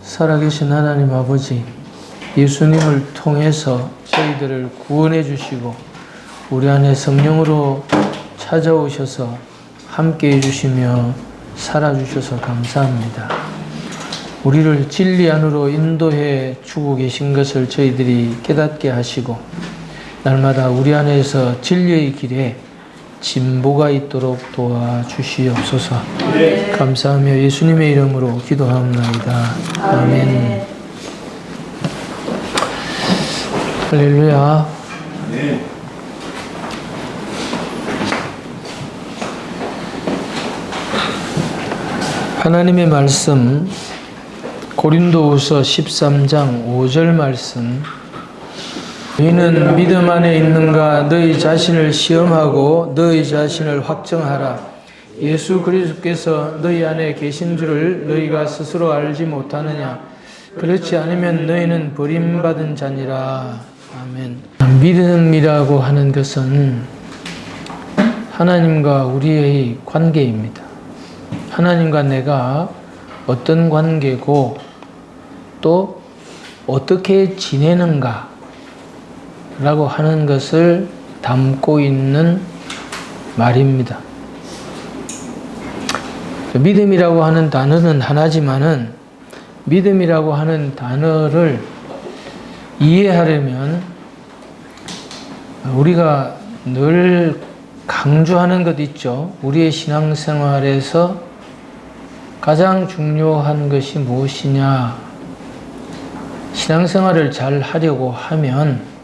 살아계신 하나님 아버지, 예수님을 통해서 저희들을 구원해 주시고 우리 안에 성령으로 찾아오셔서 함께 해주시며 살아주셔서 감사합니다. 우리를 진리 안으로 인도해 주고 계신 것을 저희들이 깨닫게 하시고 날마다 우리 안에서 진리의 길에 진보가 있도록 도와주시옵소서. 네. 감사하며 예수님의 이름으로 기도하옵나이다. 아멘. 할렐루야. 네. 하나님의 말씀 고린도후서 13장 5절 말씀. 너희는 믿음 안에 있는가? 너희 자신을 시험하고 너희 자신을 확정하라. 예수 그리스도께서 너희 안에 계신 줄을 너희가 스스로 알지 못하느냐? 그렇지 않으면 너희는 버림받은 자니라. 아멘. 믿음이라고 하는 것은 하나님과 우리의 관계입니다. 하나님과 내가 어떤 관계고 또 어떻게 지내는가 라고 하는 것을 담고 있는 말입니다. 믿음이라고 하는 단어는 하나지만은 믿음이라고 하는 단어를 이해하려면 우리가 늘 강조하는 것 있죠. 우리의 신앙생활에서 가장 중요한 것이 무엇이냐? 신앙생활을 잘 하려고 하면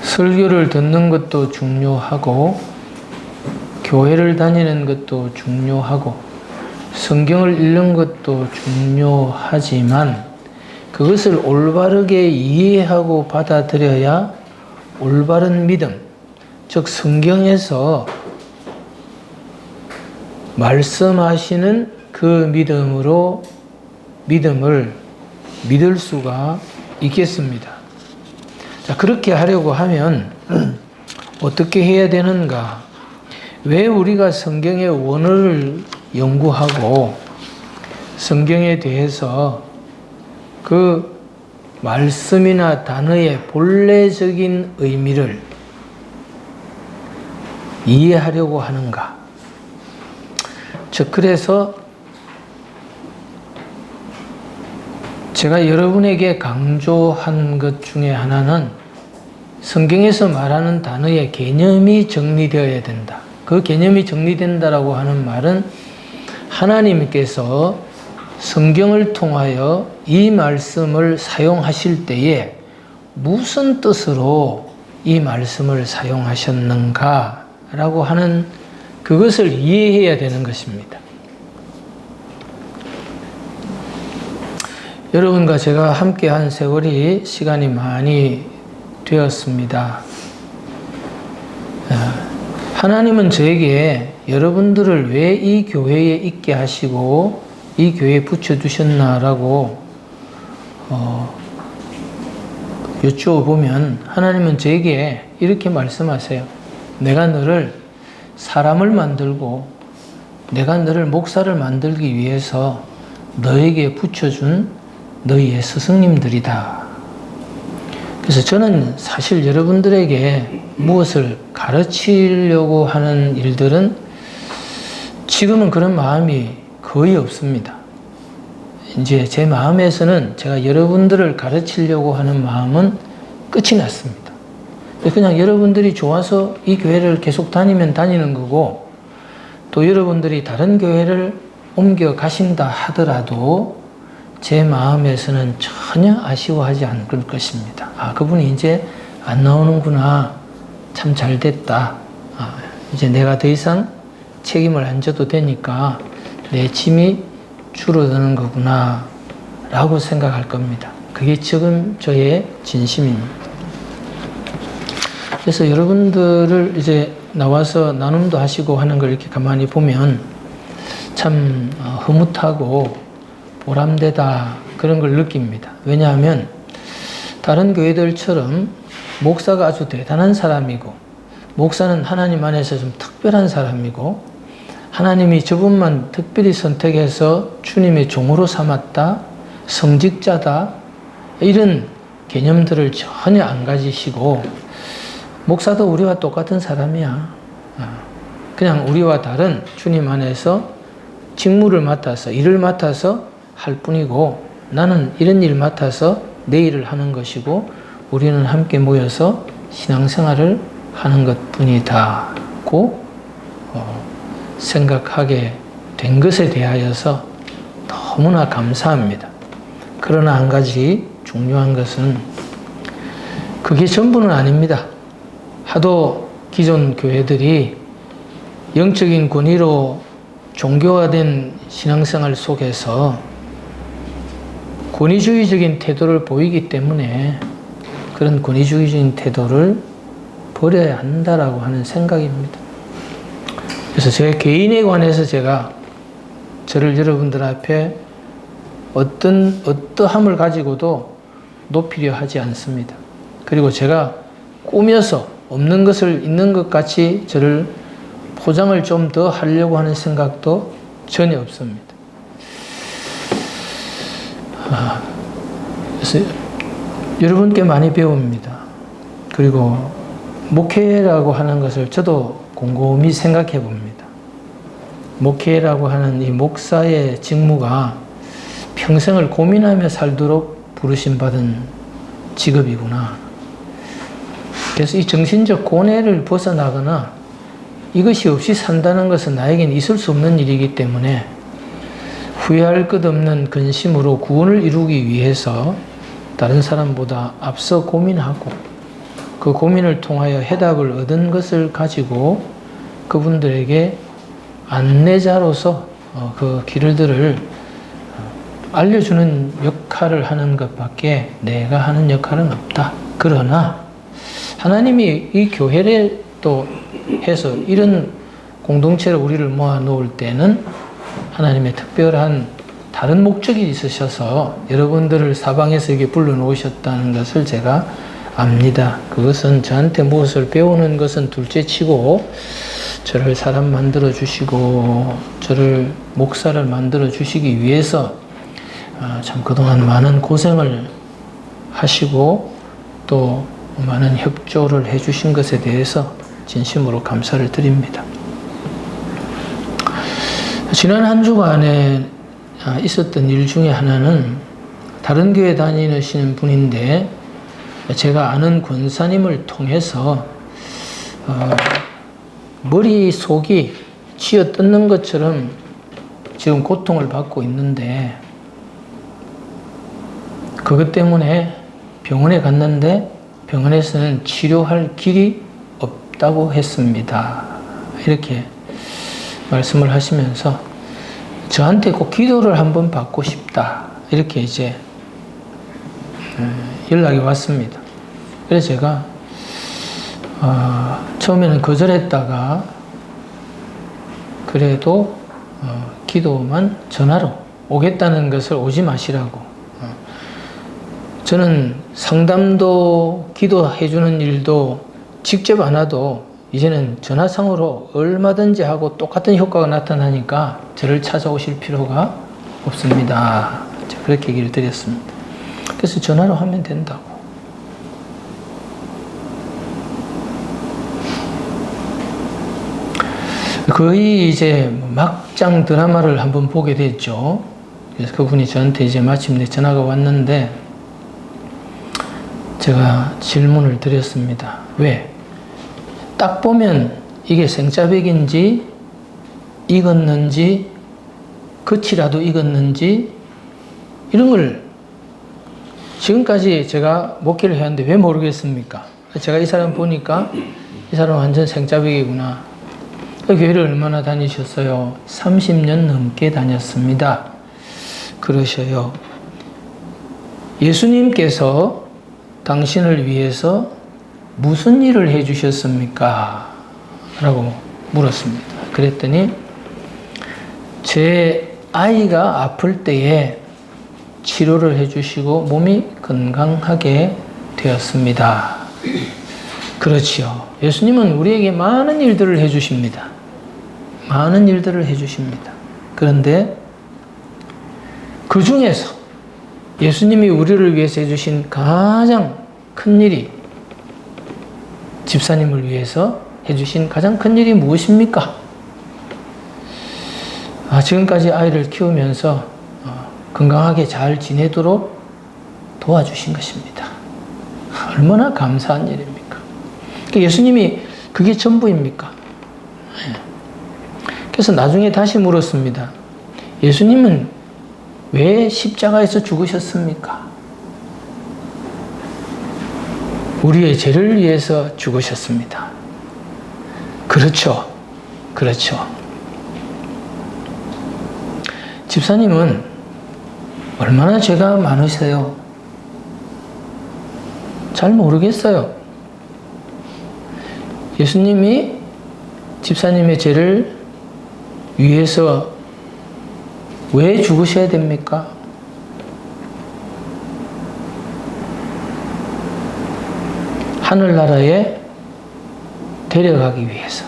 설교를 듣는 것도 중요하고 교회를 다니는 것도 중요하고 성경을 읽는 것도 중요하지만 그것을 올바르게 이해하고 받아들여야 올바른 믿음, 즉 성경에서 말씀하시는 그 믿음을 믿을 수가 있겠습니다. 자, 그렇게 하려고 하면 어떻게 해야 되는가? 왜 우리가 성경의 원어를 연구하고 성경에 대해서 그 말씀이나 단어의 본래적인 의미를 이해하려고 하는가? 즉, 그래서 제가 여러분에게 강조한 것 중에 하나는 성경에서 말하는 단어의 개념이 정리되어야 된다. 그 개념이 정리된다라고 하는 말은 하나님께서 성경을 통하여 이 말씀을 사용하실 때에 무슨 뜻으로 이 말씀을 사용하셨는가 라고 하는 그것을 이해해야 되는 것입니다. 여러분과 제가 함께한 세월이 시간이 많이 되었습니다. 하나님은 저에게 여러분들을 왜 이 교회에 있게 하시고 이 교회에 붙여두셨나라고 여쭈어보면 하나님은 저에게 이렇게 말씀하세요. 내가 너를 사람을 만들고 내가 너를 목사를 만들기 위해서 너에게 붙여준 너희의 스승님들이다. 그래서 저는 사실 여러분들에게 무엇을 가르치려고 하는 일들은 지금은 그런 마음이 거의 없습니다. 이제 제 마음에서는 제가 여러분들을 가르치려고 하는 마음은 끝이 났습니다. 그냥 여러분들이 좋아서 이 교회를 계속 다니면 다니는 거고 또 여러분들이 다른 교회를 옮겨 가신다 하더라도 제 마음에서는 전혀 아쉬워하지 않을 것입니다. 아, 그분이 이제 안 나오는구나. 참 잘 됐다. 이제 내가 더 이상 책임을 안 져도 되니까 내 짐이 줄어드는 거구나. 라고 생각할 겁니다. 그게 지금 저의 진심입니다. 그래서 여러분들을 이제 나와서 나눔도 하시고 하는 걸 이렇게 가만히 보면 참 흐뭇하고 보람되다 그런 걸 느낍니다. 왜냐하면 다른 교회들처럼 목사가 아주 대단한 사람이고 목사는 하나님 안에서 좀 특별한 사람이고 하나님이 저분만 특별히 선택해서 주님의 종으로 삼았다, 성직자다, 이런 개념들을 전혀 안 가지시고, 목사도 우리와 똑같은 사람이야. 그냥 우리와 다른 주님 안에서 직무를 맡아서, 일을 맡아서 할 뿐이고, 나는 이런 일 맡아서 내 일을 하는 것이고, 우리는 함께 모여서 신앙생활을 하는 것 뿐이다고 생각하게 된 것에 대하여서 너무나 감사합니다. 그러나 한 가지 중요한 것은 그게 전부는 아닙니다. 하도 기존 교회들이 영적인 권위로 종교화된 신앙생활 속에서 권위주의적인 태도를 보이기 때문에 그런 권위주의적인 태도를 버려야 한다라고 하는 생각입니다. 그래서 제 개인에 관해서 제가 저를 여러분들 앞에 어떠함을 가지고도 높이려 하지 않습니다. 그리고 제가 꾸며서 없는 것을 있는 것 같이 저를 포장을 좀 더 하려고 하는 생각도 전혀 없습니다. 그래서 여러분께 많이 배웁니다. 그리고 목회라고 하는 것을 저도 곰곰이 생각해 봅니다. 목회라고 하는 이 목사의 직무가 평생을 고민하며 살도록 부르심받은 직업이구나. 그래서 이 정신적 고뇌를 벗어나거나 이것이 없이 산다는 것은 나에겐 있을 수 없는 일이기 때문에 후회할 것 없는 근심으로 구원을 이루기 위해서 다른 사람보다 앞서 고민하고 그 고민을 통하여 해답을 얻은 것을 가지고 그분들에게 안내자로서 그 길들을 알려주는 역할을 하는 것밖에 내가 하는 역할은 없다. 그러나 하나님이 이 교회를 또 해서 이런 공동체로 우리를 모아 놓을 때는 하나님의 특별한 다른 목적이 있으셔서 여러분들을 사방에서 여기 불러 놓으셨다는 것을 제가 압니다. 그것은 저한테 무엇을 배우는 것은 둘째 치고 저를 사람 만들어 주시고 저를 목사를 만들어 주시기 위해서 참 그동안 많은 고생을 하시고 또 많은 협조를 해 주신 것에 대해서 진심으로 감사를 드립니다. 지난 한 주간에 있었던 일 중에 하나는 다른 교회 다니시는 분인데 제가 아는 권사님을 통해서 머리속이 쥐어 뜯는 것처럼 지금 고통을 받고 있는데 그것 때문에 병원에 갔는데 병원에서는 치료할 길이 없다고 했습니다. 이렇게 말씀을 하시면서 저한테 꼭 기도를 한번 받고 싶다. 이렇게 이제 연락이 왔습니다. 그래서 제가 처음에는 거절했다가 그래도 기도만 전화로 오겠다는 것을 오지 마시라고. 저는 상담도 기도해주는 일도 직접 안 와도 이제는 전화상으로 얼마든지 하고 똑같은 효과가 나타나니까 저를 찾아오실 필요가 없습니다. 그렇게 얘기를 드렸습니다. 그래서 전화로 하면 된다고. 거의 이제 막장 드라마를 한번 보게 됐죠. 그래서 그분이 저한테 이제 마침내 전화가 왔는데 제가 질문을 드렸습니다. 왜? 딱 보면 이게 생짜백인지 익었는지 끝이라도 익었는지 이런 걸 지금까지 제가 목회를 해왔는데 왜 모르겠습니까? 제가 이 사람 보니까 이 사람 완전 생짜백이구나. 교회를 얼마나 다니셨어요? 30년 넘게 다녔습니다. 그러셔요. 예수님께서 당신을 위해서 무슨 일을 해주셨습니까? 라고 물었습니다. 그랬더니 제 아이가 아플 때에 치료를 해주시고 몸이 건강하게 되었습니다. 그렇지요. 예수님은 우리에게 많은 일들을 해주십니다. 많은 일들을 해주십니다. 그런데 그 중에서 예수님이 우리를 위해서 해주신 가장 큰 일이, 집사님을 위해서 해주신 가장 큰 일이 무엇입니까? 지금까지 아이를 키우면서 건강하게 잘 지내도록 도와주신 것입니다. 얼마나 감사한 일입니까? 예수님이 그게 전부입니까? 그래서 나중에 다시 물었습니다. 예수님은 왜 십자가에서 죽으셨습니까? 우리의 죄를 위해서 죽으셨습니다. 그렇죠. 그렇죠. 집사님은 얼마나 죄가 많으세요? 잘 모르겠어요. 예수님이 집사님의 죄를 위해서 왜 죽으셔야 됩니까? 하늘나라에 데려가기 위해서.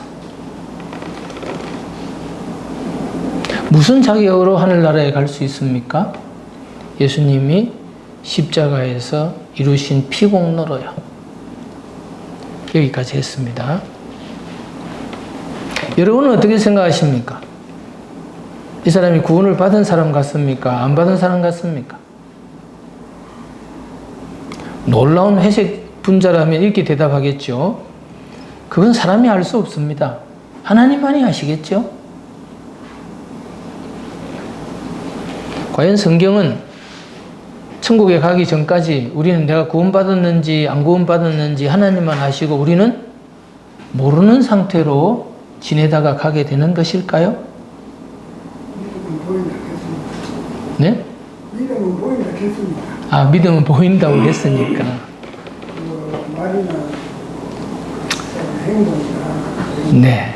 무슨 자격으로 하늘나라에 갈 수 있습니까? 예수님이 십자가에서 이루신 피공로로요. 여기까지 했습니다. 여러분은 어떻게 생각하십니까? 이 사람이 구원을 받은 사람 같습니까? 안 받은 사람 같습니까? 놀라운 회색 분자라면 이렇게 대답하겠죠. 그건 사람이 알 수 없습니다. 하나님만이 아시겠죠? 과연 성경은 천국에 가기 전까지 우리는 내가 구원받았는지 안 구원받았는지 하나님만 아시고 우리는 모르는 상태로 지내다가 가게 되는 것일까요? 믿음은 보인다 했습니다. 네? 믿음은 보인다 했습니다. 믿음은 보인다고 했으니까. 말이나 행동이나. 네.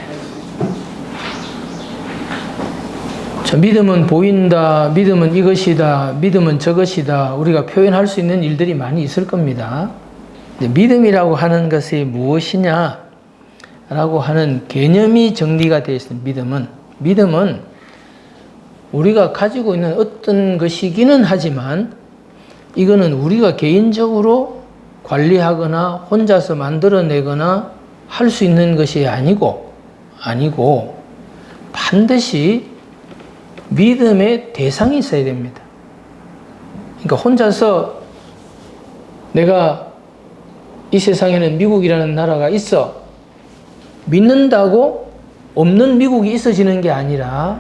믿음은 보인다, 믿음은 이것이다, 믿음은 저것이다, 우리가 표현할 수 있는 일들이 많이 있을 겁니다. 믿음이라고 하는 것이 무엇이냐? 라고 하는 개념이 정리가 되어 있습니다. 믿음은 우리가 가지고 있는 어떤 것이기는 하지만 이거는 우리가 개인적으로 관리하거나 혼자서 만들어내거나 할 수 있는 것이 아니고 반드시 믿음의 대상이 있어야 됩니다. 그러니까 혼자서 내가 이 세상에는 미국이라는 나라가 있어 믿는다고 없는 미국이 있어지는 게 아니라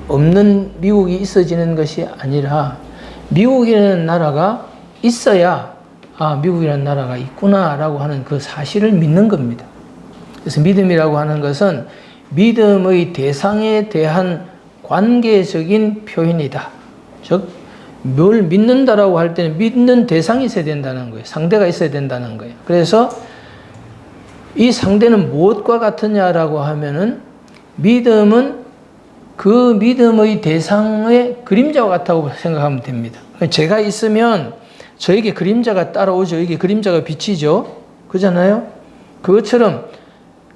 없는 미국이 있어지는 것이 아니라 미국이라는 나라가 있어야 미국이라는 나라가 있구나라고 하는 그 사실을 믿는 겁니다. 그래서 믿음이라고 하는 것은 믿음의 대상에 대한 관계적인 표현이다. 즉, 뭘 믿는다라고 할 때는 믿는 대상이 있어야 된다는 거예요. 상대가 있어야 된다는 거예요. 그래서 이 상대는 무엇과 같으냐라고 하면은 믿음은 그 믿음의 대상의 그림자와 같다고 생각하면 됩니다. 제가 있으면 저에게 그림자가 따라오죠. 이게 그림자가 빛이죠. 그렇잖아요? 그것처럼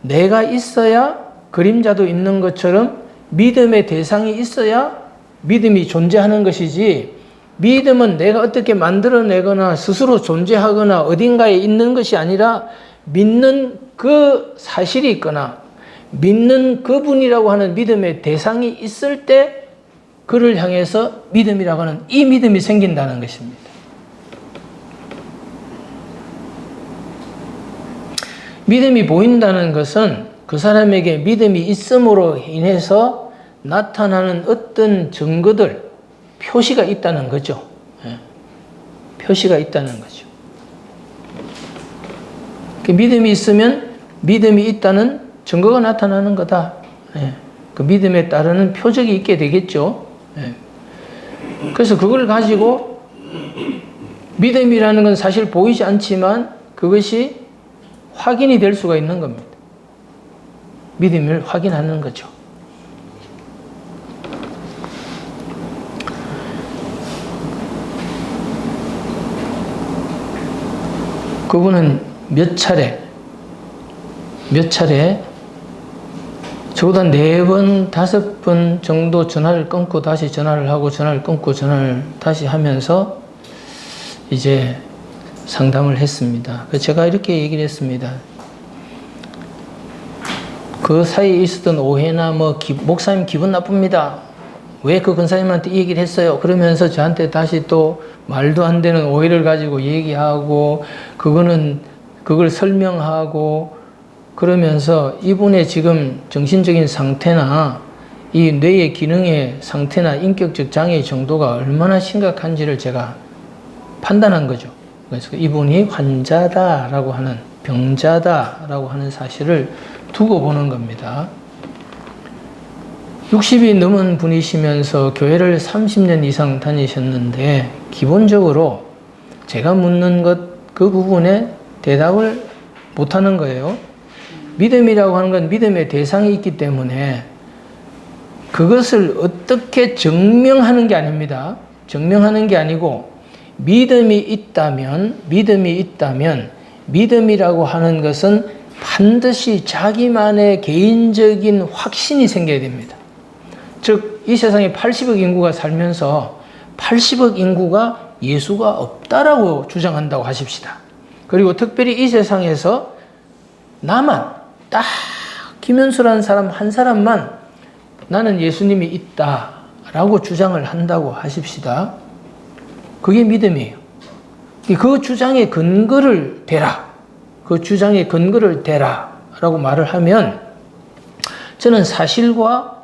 내가 있어야 그림자도 있는 것처럼 믿음의 대상이 있어야 믿음이 존재하는 것이지 믿음은 내가 어떻게 만들어내거나 스스로 존재하거나 어딘가에 있는 것이 아니라 믿는 그 사실이 있거나 믿는 그분이라고 하는 믿음의 대상이 있을 때 그를 향해서 믿음이라고 하는 이 믿음이 생긴다는 것입니다. 믿음이 보인다는 것은 그 사람에게 믿음이 있음으로 인해서 나타나는 어떤 증거들, 표시가 있다는 거죠. 표시가 있다는 거죠. 믿음이 있으면 믿음이 있다는 증거가 나타나는 거다. 그 믿음에 따르는 표적이 있게 되겠죠. 그래서 그걸 가지고 믿음이라는 건 사실 보이지 않지만 그것이 확인이 될 수가 있는 겁니다. 믿음을 확인하는 거죠. 그분은 몇 차례 적어도 4번, 5번 정도 전화를 끊고 다시 전화를 하고 전화를 끊고 전화를 다시 하면서 이제 상담을 했습니다. 제가 이렇게 얘기를 했습니다. 그 사이에 있었던 오해나 목사님 기분 나쁩니다. 왜 그 권사님한테 이 얘기를 했어요? 그러면서 저한테 다시 또 말도 안 되는 오해를 가지고 얘기하고 그걸 설명하고 그러면서 이분의 지금 정신적인 상태나 이 뇌의 기능의 상태나 인격적 장애 정도가 얼마나 심각한지를 제가 판단한 거죠. 그래서 이분이 환자다라고 하는, 병자다라고 하는 사실을 두고 보는 겁니다. 60이 넘은 분이시면서 교회를 30년 이상 다니셨는데 기본적으로 제가 묻는 그 부분에 대답을 못하는 거예요. 믿음이라고 하는 건 믿음의 대상이 있기 때문에 그것을 어떻게 증명하는 게 아닙니다. 증명하는 게 아니고 믿음이 있다면 믿음이라고 하는 것은 반드시 자기만의 개인적인 확신이 생겨야 됩니다. 즉, 이 세상에 80억 인구가 살면서 80억 인구가 예수가 없다라고 주장한다고 하십시다. 그리고 특별히 이 세상에서 나만 딱 김현수라는 사람 한 사람만 나는 예수님이 있다라고 주장을 한다고 하십시다. 그게 믿음이에요. 그 주장의 근거를 대라. 그 주장의 근거를 대라라고 말을 하면 저는 사실과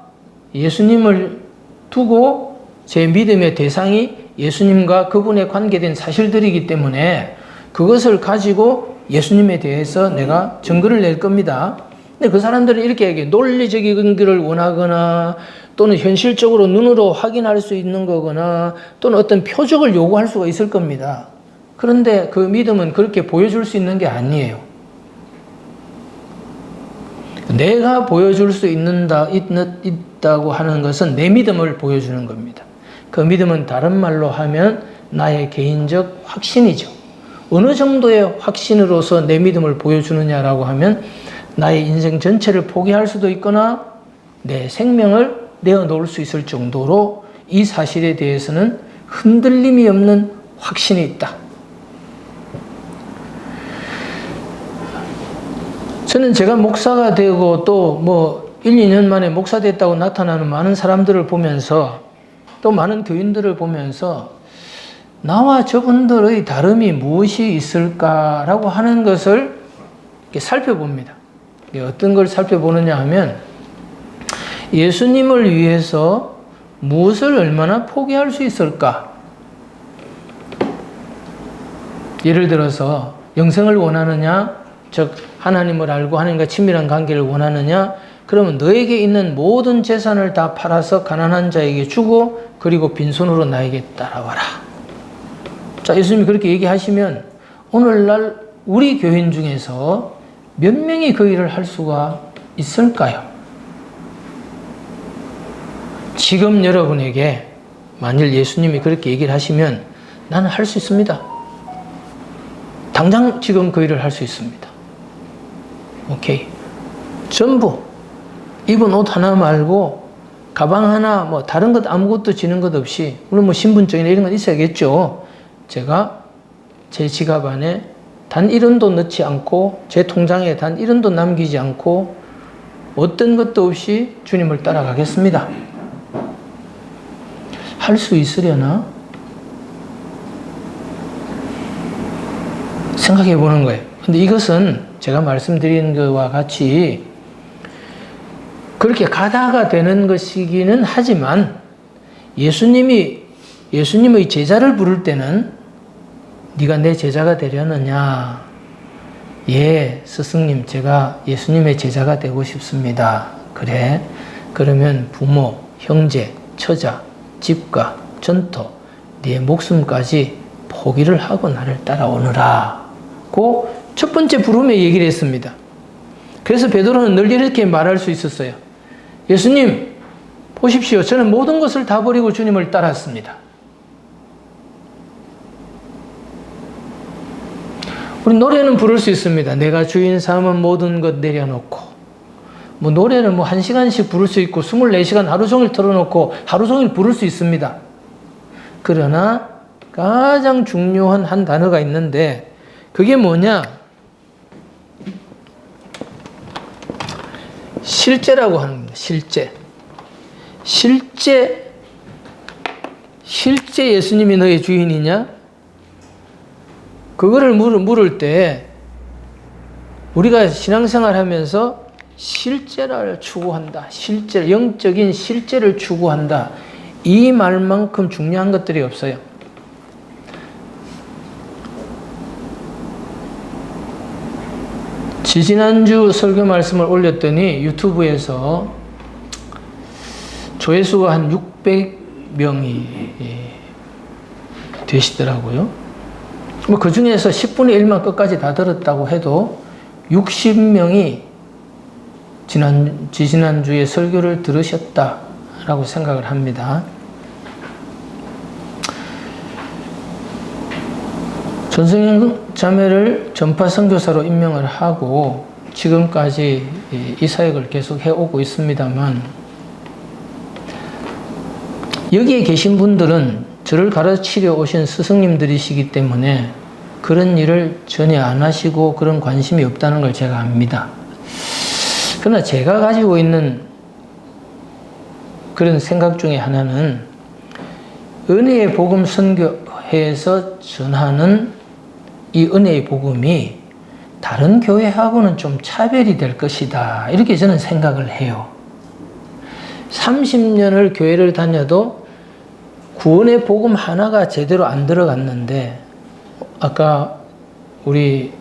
예수님을 두고 제 믿음의 대상이 예수님과 그분에 관계된 사실들이기 때문에 그것을 가지고 예수님에 대해서 내가 증거를 낼 겁니다. 근데 그 사람들은 이렇게 얘기해. 논리적인 근거를 원하거나 또는 현실적으로 눈으로 확인할 수 있는 거거나 또는 어떤 표적을 요구할 수가 있을 겁니다. 그런데 그 믿음은 그렇게 보여줄 수 있는 게 아니에요. 내가 보여줄 수 있다고 하는 것은 내 믿음을 보여주는 겁니다. 그 믿음은 다른 말로 하면 나의 개인적 확신이죠. 어느 정도의 확신으로서 내 믿음을 보여주느냐라고 하면 나의 인생 전체를 포기할 수도 있거나 내 생명을 내어놓을 수 있을 정도로 이 사실에 대해서는 흔들림이 없는 확신이 있다. 저는 제가 목사가 되고 또 1, 2년 만에 목사 됐다고 나타나는 많은 사람들을 보면서 또 많은 교인들을 보면서 나와 저분들의 다름이 무엇이 있을까라고 하는 것을 살펴봅니다. 어떤 걸 살펴보느냐 하면 예수님을 위해서 무엇을 얼마나 포기할 수 있을까? 예를 들어서 영생을 원하느냐, 즉 하나님을 알고 하나님과 친밀한 관계를 원하느냐, 그러면 너에게 있는 모든 재산을 다 팔아서 가난한 자에게 주고 그리고 빈손으로 나에게 따라와라. 자, 예수님이 그렇게 얘기하시면 오늘날 우리 교인 중에서 몇 명이 그 일을 할 수가 있을까요? 지금 여러분에게 만일 예수님이 그렇게 얘기를 하시면 나는 할 수 있습니다. 당장 지금 그 일을 할 수 있습니다. 오케이. 전부 입은 옷 하나 말고 가방 하나 다른 것 아무것도 지는 것 없이 물론 신분증이나 이런 건 있어야겠죠. 제가 제 지갑 안에 단 1원도 넣지 않고 제 통장에 단 1원도 남기지 않고 어떤 것도 없이 주님을 따라가겠습니다. 할 수 있으려나? 생각해 보는 거예요. 근데 이것은 제가 말씀드린 것과 같이 그렇게 가다가 되는 것이기는 하지만 예수님의 제자를 부를 때는 네가 내 제자가 되려느냐? 예, 스승님, 제가 예수님의 제자가 되고 싶습니다. 그래? 그러면 부모, 형제, 처자, 집과 전토, 네 목숨까지 포기를 하고 나를 따라오너라. 그 첫 번째 부름에 얘기를 했습니다. 그래서 베드로는 늘 이렇게 말할 수 있었어요. 예수님, 보십시오. 저는 모든 것을 다 버리고 주님을 따랐습니다. 우리 노래는 부를 수 있습니다. 내가 주인 삼은 모든 것 내려놓고 뭐 노래는 뭐 1시간씩 부를 수 있고 24시간 하루 종일 틀어놓고 하루 종일 부를 수 있습니다. 그러나 가장 중요한 한 단어가 있는데 그게 뭐냐? 실제라고 하는 겁니다. 실제 예수님이 너의 주인이냐? 그거를 물을 때 우리가 신앙생활 하면서 실제를 추구한다. 영적인 실제를 추구한다. 이 말만큼 중요한 것들이 없어요. 지지난주 설교 말씀을 올렸더니 유튜브에서 조회수가 한 600명이 되시더라고요. 뭐 그 중에서 10분의 1만 끝까지 다 들었다고 해도 60명이 지지난주에 설교를 들으셨다라고 생각을 합니다. 전승영 자매를 전파 선교사로 임명을 하고 지금까지 이 사역을 계속 해오고 있습니다만 여기에 계신 분들은 저를 가르치려 오신 스승님들이시기 때문에 그런 일을 전혀 안 하시고 그런 관심이 없다는 걸 제가 압니다. 그러나 제가 가지고 있는 그런 생각 중에 하나는 은혜의 복음 선교회에서 전하는 이 은혜의 복음이 다른 교회하고는 좀 차별이 될 것이다. 이렇게 저는 생각을 해요. 30년을 교회를 다녀도 구원의 복음 하나가 제대로 안 들어갔는데 아까 우리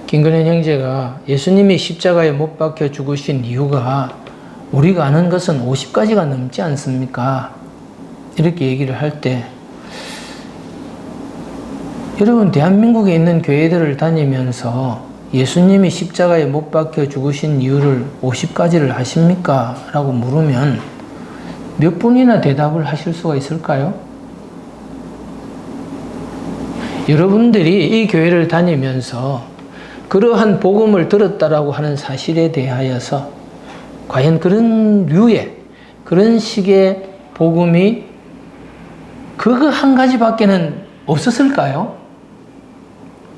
김근현 형제가 예수님이 십자가에 못 박혀 죽으신 이유가 우리가 아는 것은 50가지가 넘지 않습니까? 이렇게 얘기를 할 때 여러분 대한민국에 있는 교회들을 다니면서 예수님이 십자가에 못 박혀 죽으신 이유를 50가지를 아십니까? 라고 물으면 몇 분이나 대답을 하실 수가 있을까요? 여러분들이 이 교회를 다니면서 그러한 복음을 들었다라고 하는 사실에 대하여서 과연 그런 류의 그런 식의 복음이 그거 한 가지밖에는 없었을까요?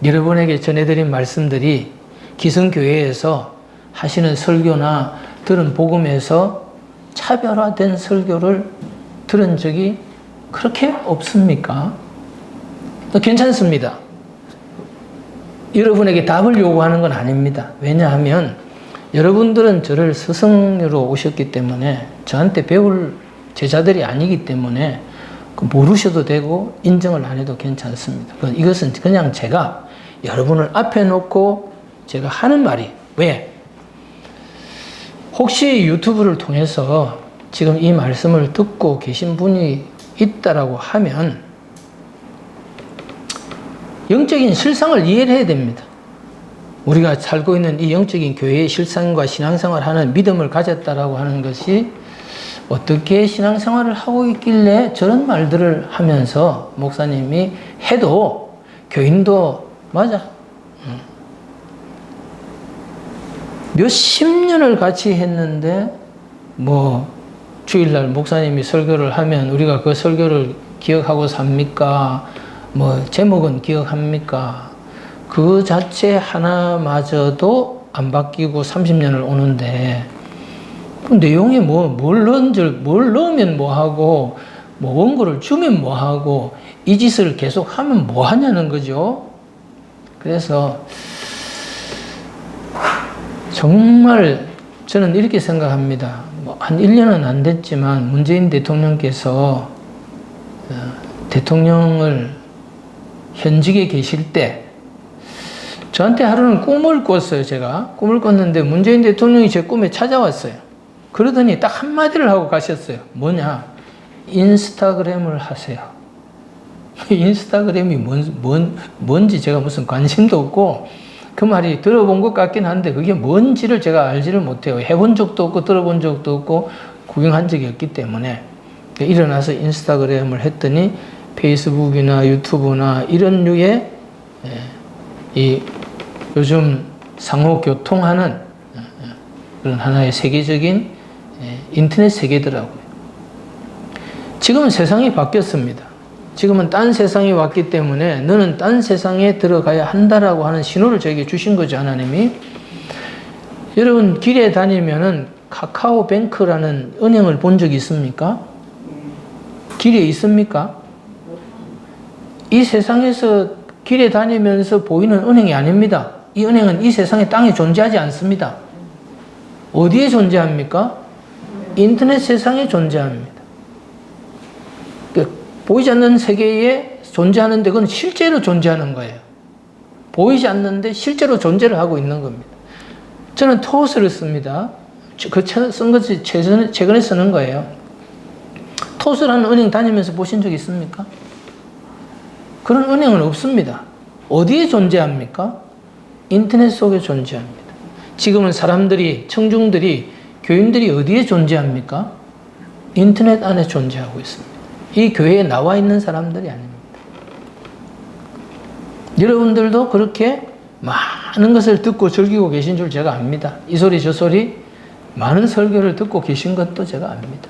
여러분에게 전해드린 말씀들이 기성교회에서 하시는 설교나 들은 복음에서 차별화된 설교를 들은 적이 그렇게 없습니까? 괜찮습니다. 여러분에게 답을 요구하는 건 아닙니다. 왜냐하면 여러분들은 저를 스승으로 오셨기 때문에 저한테 배울 제자들이 아니기 때문에 모르셔도 되고 인정을 안 해도 괜찮습니다. 이것은 그냥 제가 여러분을 앞에 놓고 제가 하는 말이 왜? 혹시 유튜브를 통해서 지금 이 말씀을 듣고 계신 분이 있다라고 하면 영적인 실상을 이해를 해야 됩니다. 우리가 살고 있는 이 영적인 교회의 실상과 신앙생활을 하는 믿음을 가졌다라고 하는 것이 어떻게 신앙생활을 하고 있길래 저런 말들을 하면서 목사님이 해도 교인도 맞아. 몇십 년을 같이 했는데 뭐 주일날 목사님이 설교를 하면 우리가 그 설교를 기억하고 삽니까? 뭐 제목은 기억합니까? 그 자체 하나마저도 안 바뀌고 30년을 오는데 그 내용에 뭘 넣으면 뭐 하고 뭐 원고를 주면 뭐 하고 이 짓을 계속 하면 뭐 하냐는 거죠. 그래서 정말 저는 이렇게 생각합니다. 뭐 한 1년은 안 됐지만 문재인 대통령께서 대통령을 현직에 계실 때 저한테 하루는 꿈을 꿨어요. 제가 꿈을 꿨는데 문재인 대통령이 제 꿈에 찾아왔어요. 그러더니 딱 한마디를 하고 가셨어요. 뭐냐? 인스타그램을 하세요. 인스타그램이 뭔지 제가 무슨 관심도 없고 그 말이 들어본 것 같긴 한데 그게 뭔지를 제가 알지를 못해요. 해본 적도 없고 들어본 적도 없고 구경한 적이 없기 때문에 일어나서 인스타그램을 했더니 페이스북이나 유튜브나 이런 류의 이 요즘 상호 교통하는 그런 하나의 세계적인 인터넷 세계더라고요. 지금은 세상이 바뀌었습니다. 지금은 딴 세상이 왔기 때문에 너는 딴 세상에 들어가야 한다라고 하는 신호를 저에게 주신 거죠, 하나님이. 여러분, 길에 다니면은 카카오뱅크라는 은행을 본 적 있습니까? 길에 있습니까? 이 세상에서 길에 다니면서 보이는 은행이 아닙니다. 이 은행은 이 세상의 땅에 존재하지 않습니다. 어디에 존재합니까? 인터넷 세상에 존재합니다. 보이지 않는 세계에 존재하는데 그건 실제로 존재하는 거예요. 보이지 않는데 실제로 존재를 하고 있는 겁니다. 저는 토스를 씁니다. 쓴 것이 최근에 쓰는 거예요. 토스라는 은행 다니면서 보신 적 있습니까? 그런 은행은 없습니다. 어디에 존재합니까? 인터넷 속에 존재합니다. 지금은 사람들이, 청중들이, 교인들이 어디에 존재합니까? 인터넷 안에 존재하고 있습니다. 이 교회에 나와 있는 사람들이 아닙니다. 여러분들도 그렇게 많은 것을 듣고 즐기고 계신 줄 제가 압니다. 이 소리 저 소리 많은 설교를 듣고 계신 것도 제가 압니다.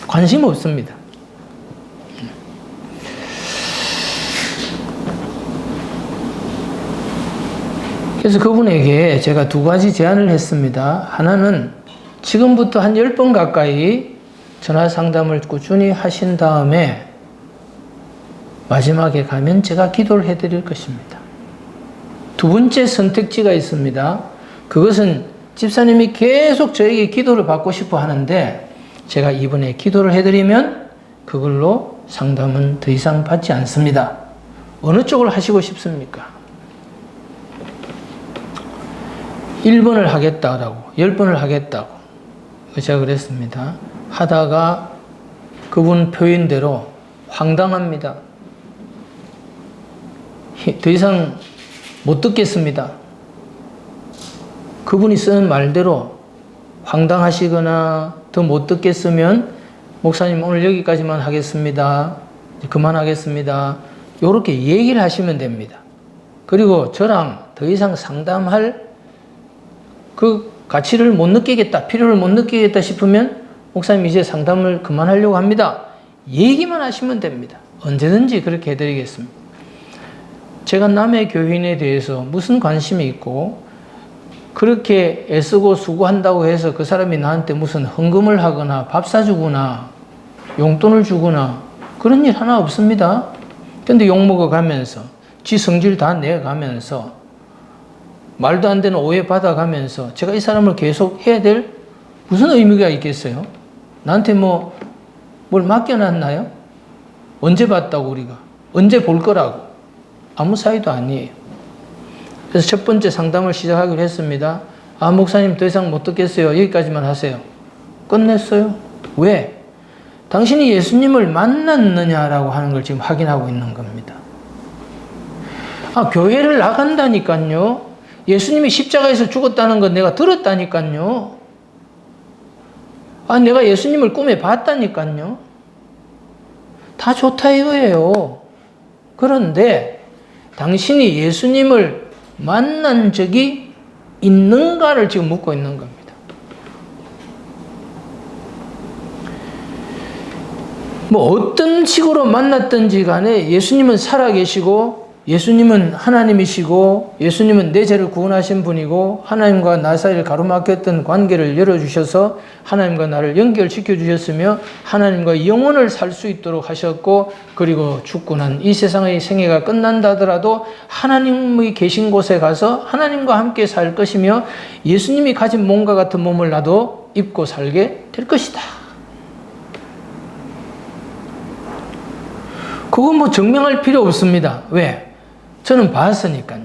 관심 없습니다. 그래서 그분에게 제가 두 가지 제안을 했습니다. 하나는 지금부터 한 10번 가까이 전화 상담을 꾸준히 하신 다음에 마지막에 가면 제가 기도를 해드릴 것입니다. 두 번째 선택지가 있습니다. 그것은 집사님이 계속 저에게 기도를 받고 싶어 하는데 제가 이번에 기도를 해드리면 그걸로 상담은 더 이상 받지 않습니다. 어느 쪽을 하시고 싶습니까? 1번을 하겠다라고, 10번을 하겠다고 제가 그랬습니다. 하다가 그분 표현대로 황당합니다. 더 이상 못 듣겠습니다. 그분이 쓰는 말대로 황당하시거나 더 못 듣겠으면 목사님 오늘 여기까지만 하겠습니다. 그만하겠습니다. 이렇게 얘기를 하시면 됩니다. 그리고 저랑 더 이상 상담할 그 가치를 못 느끼겠다, 필요를 못 느끼겠다 싶으면 목사님 이제 상담을 그만하려고 합니다. 얘기만 하시면 됩니다. 언제든지 그렇게 해드리겠습니다. 제가 남의 교인에 대해서 무슨 관심이 있고 그렇게 애쓰고 수고한다고 해서 그 사람이 나한테 무슨 헌금을 하거나 밥 사주거나 용돈을 주거나 그런 일 하나 없습니다. 근데 욕먹어 가면서 지 성질 다 내가면서 말도 안 되는 오해 받아가면서 제가 이 사람을 계속 해야 될 무슨 의미가 있겠어요? 나한테 뭘 맡겨놨나요? 언제 봤다고 우리가? 언제 볼 거라고? 아무 사이도 아니에요. 그래서 첫 번째 상담을 시작하기로 했습니다. 아, 목사님 더 이상 못 듣겠어요. 여기까지만 하세요. 끝냈어요. 왜? 당신이 예수님을 만났느냐라고 하는 걸 지금 확인하고 있는 겁니다. 아, 교회를 나간다니까요. 예수님이 십자가에서 죽었다는 건 내가 들었다니까요. 아, 내가 예수님을 꿈에 봤다니까요. 다 좋다 이거예요. 그런데 당신이 예수님을 만난 적이 있는가를 지금 묻고 있는 겁니다. 어떤 식으로 만났든지 간에 예수님은 살아계시고 예수님은 하나님이시고 예수님은 내 죄를 구원하신 분이고 하나님과 나 사이를 가로막혔던 관계를 열어주셔서 하나님과 나를 연결시켜 주셨으며 하나님과 영원을 살 수 있도록 하셨고 그리고 죽고 난 이 세상의 생애가 끝난다 하더라도 하나님이 계신 곳에 가서 하나님과 함께 살 것이며 예수님이 가진 몸과 같은 몸을 나도 입고 살게 될 것이다. 그건 증명할 필요 없습니다. 왜? 저는 봤으니까요.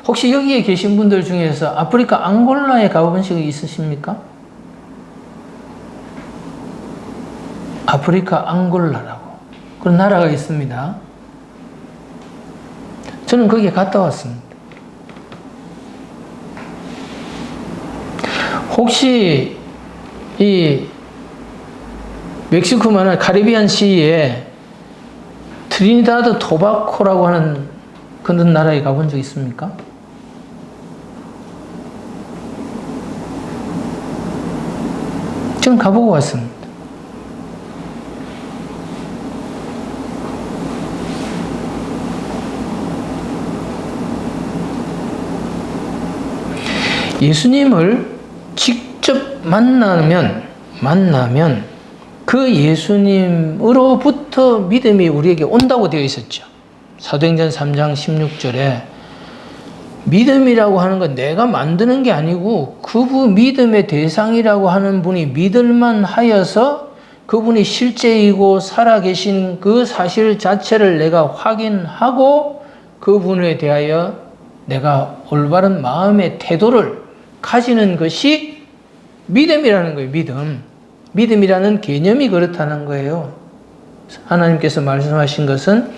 혹시 여기에 계신 분들 중에서 아프리카 앙골라에 가본 적이 있으십니까? 아프리카 앙골라라고 그런 나라가 있습니다. 저는 거기에 갔다 왔습니다. 혹시 이 멕시코만한 카리비안 시에 트리니다드 토바코라고 하는 그런 나라에 가본 적 있습니까? 저는 가보고 왔습니다. 예수님을 직접 만나면 그 예수님으로부터 믿음이 우리에게 온다고 되어 있었죠. 사도행전 3장 16절에 믿음이라고 하는 건 내가 만드는 게 아니고 그분 믿음의 대상이라고 하는 분이 믿을만 하여서 그분이 실제이고 살아계신 그 사실 자체를 내가 확인하고 그분에 대하여 내가 올바른 마음의 태도를 가지는 것이 믿음이라는 거예요. 믿음이라는 개념이 그렇다는 거예요. 하나님께서 말씀하신 것은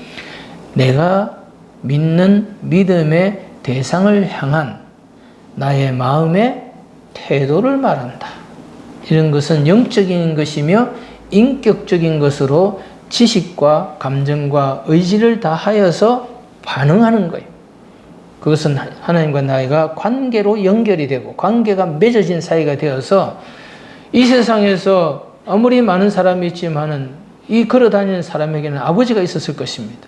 내가 믿는 믿음의 대상을 향한 나의 마음의 태도를 말한다. 이런 것은 영적인 것이며 인격적인 것으로 지식과 감정과 의지를 다하여서 반응하는 거예요. 그것은 하나님과 나이가 관계로 연결이 되고 관계가 맺어진 사이가 되어서 이 세상에서 아무리 많은 사람이 있지만은 이 걸어다니는 사람에게는 아버지가 있었을 것입니다.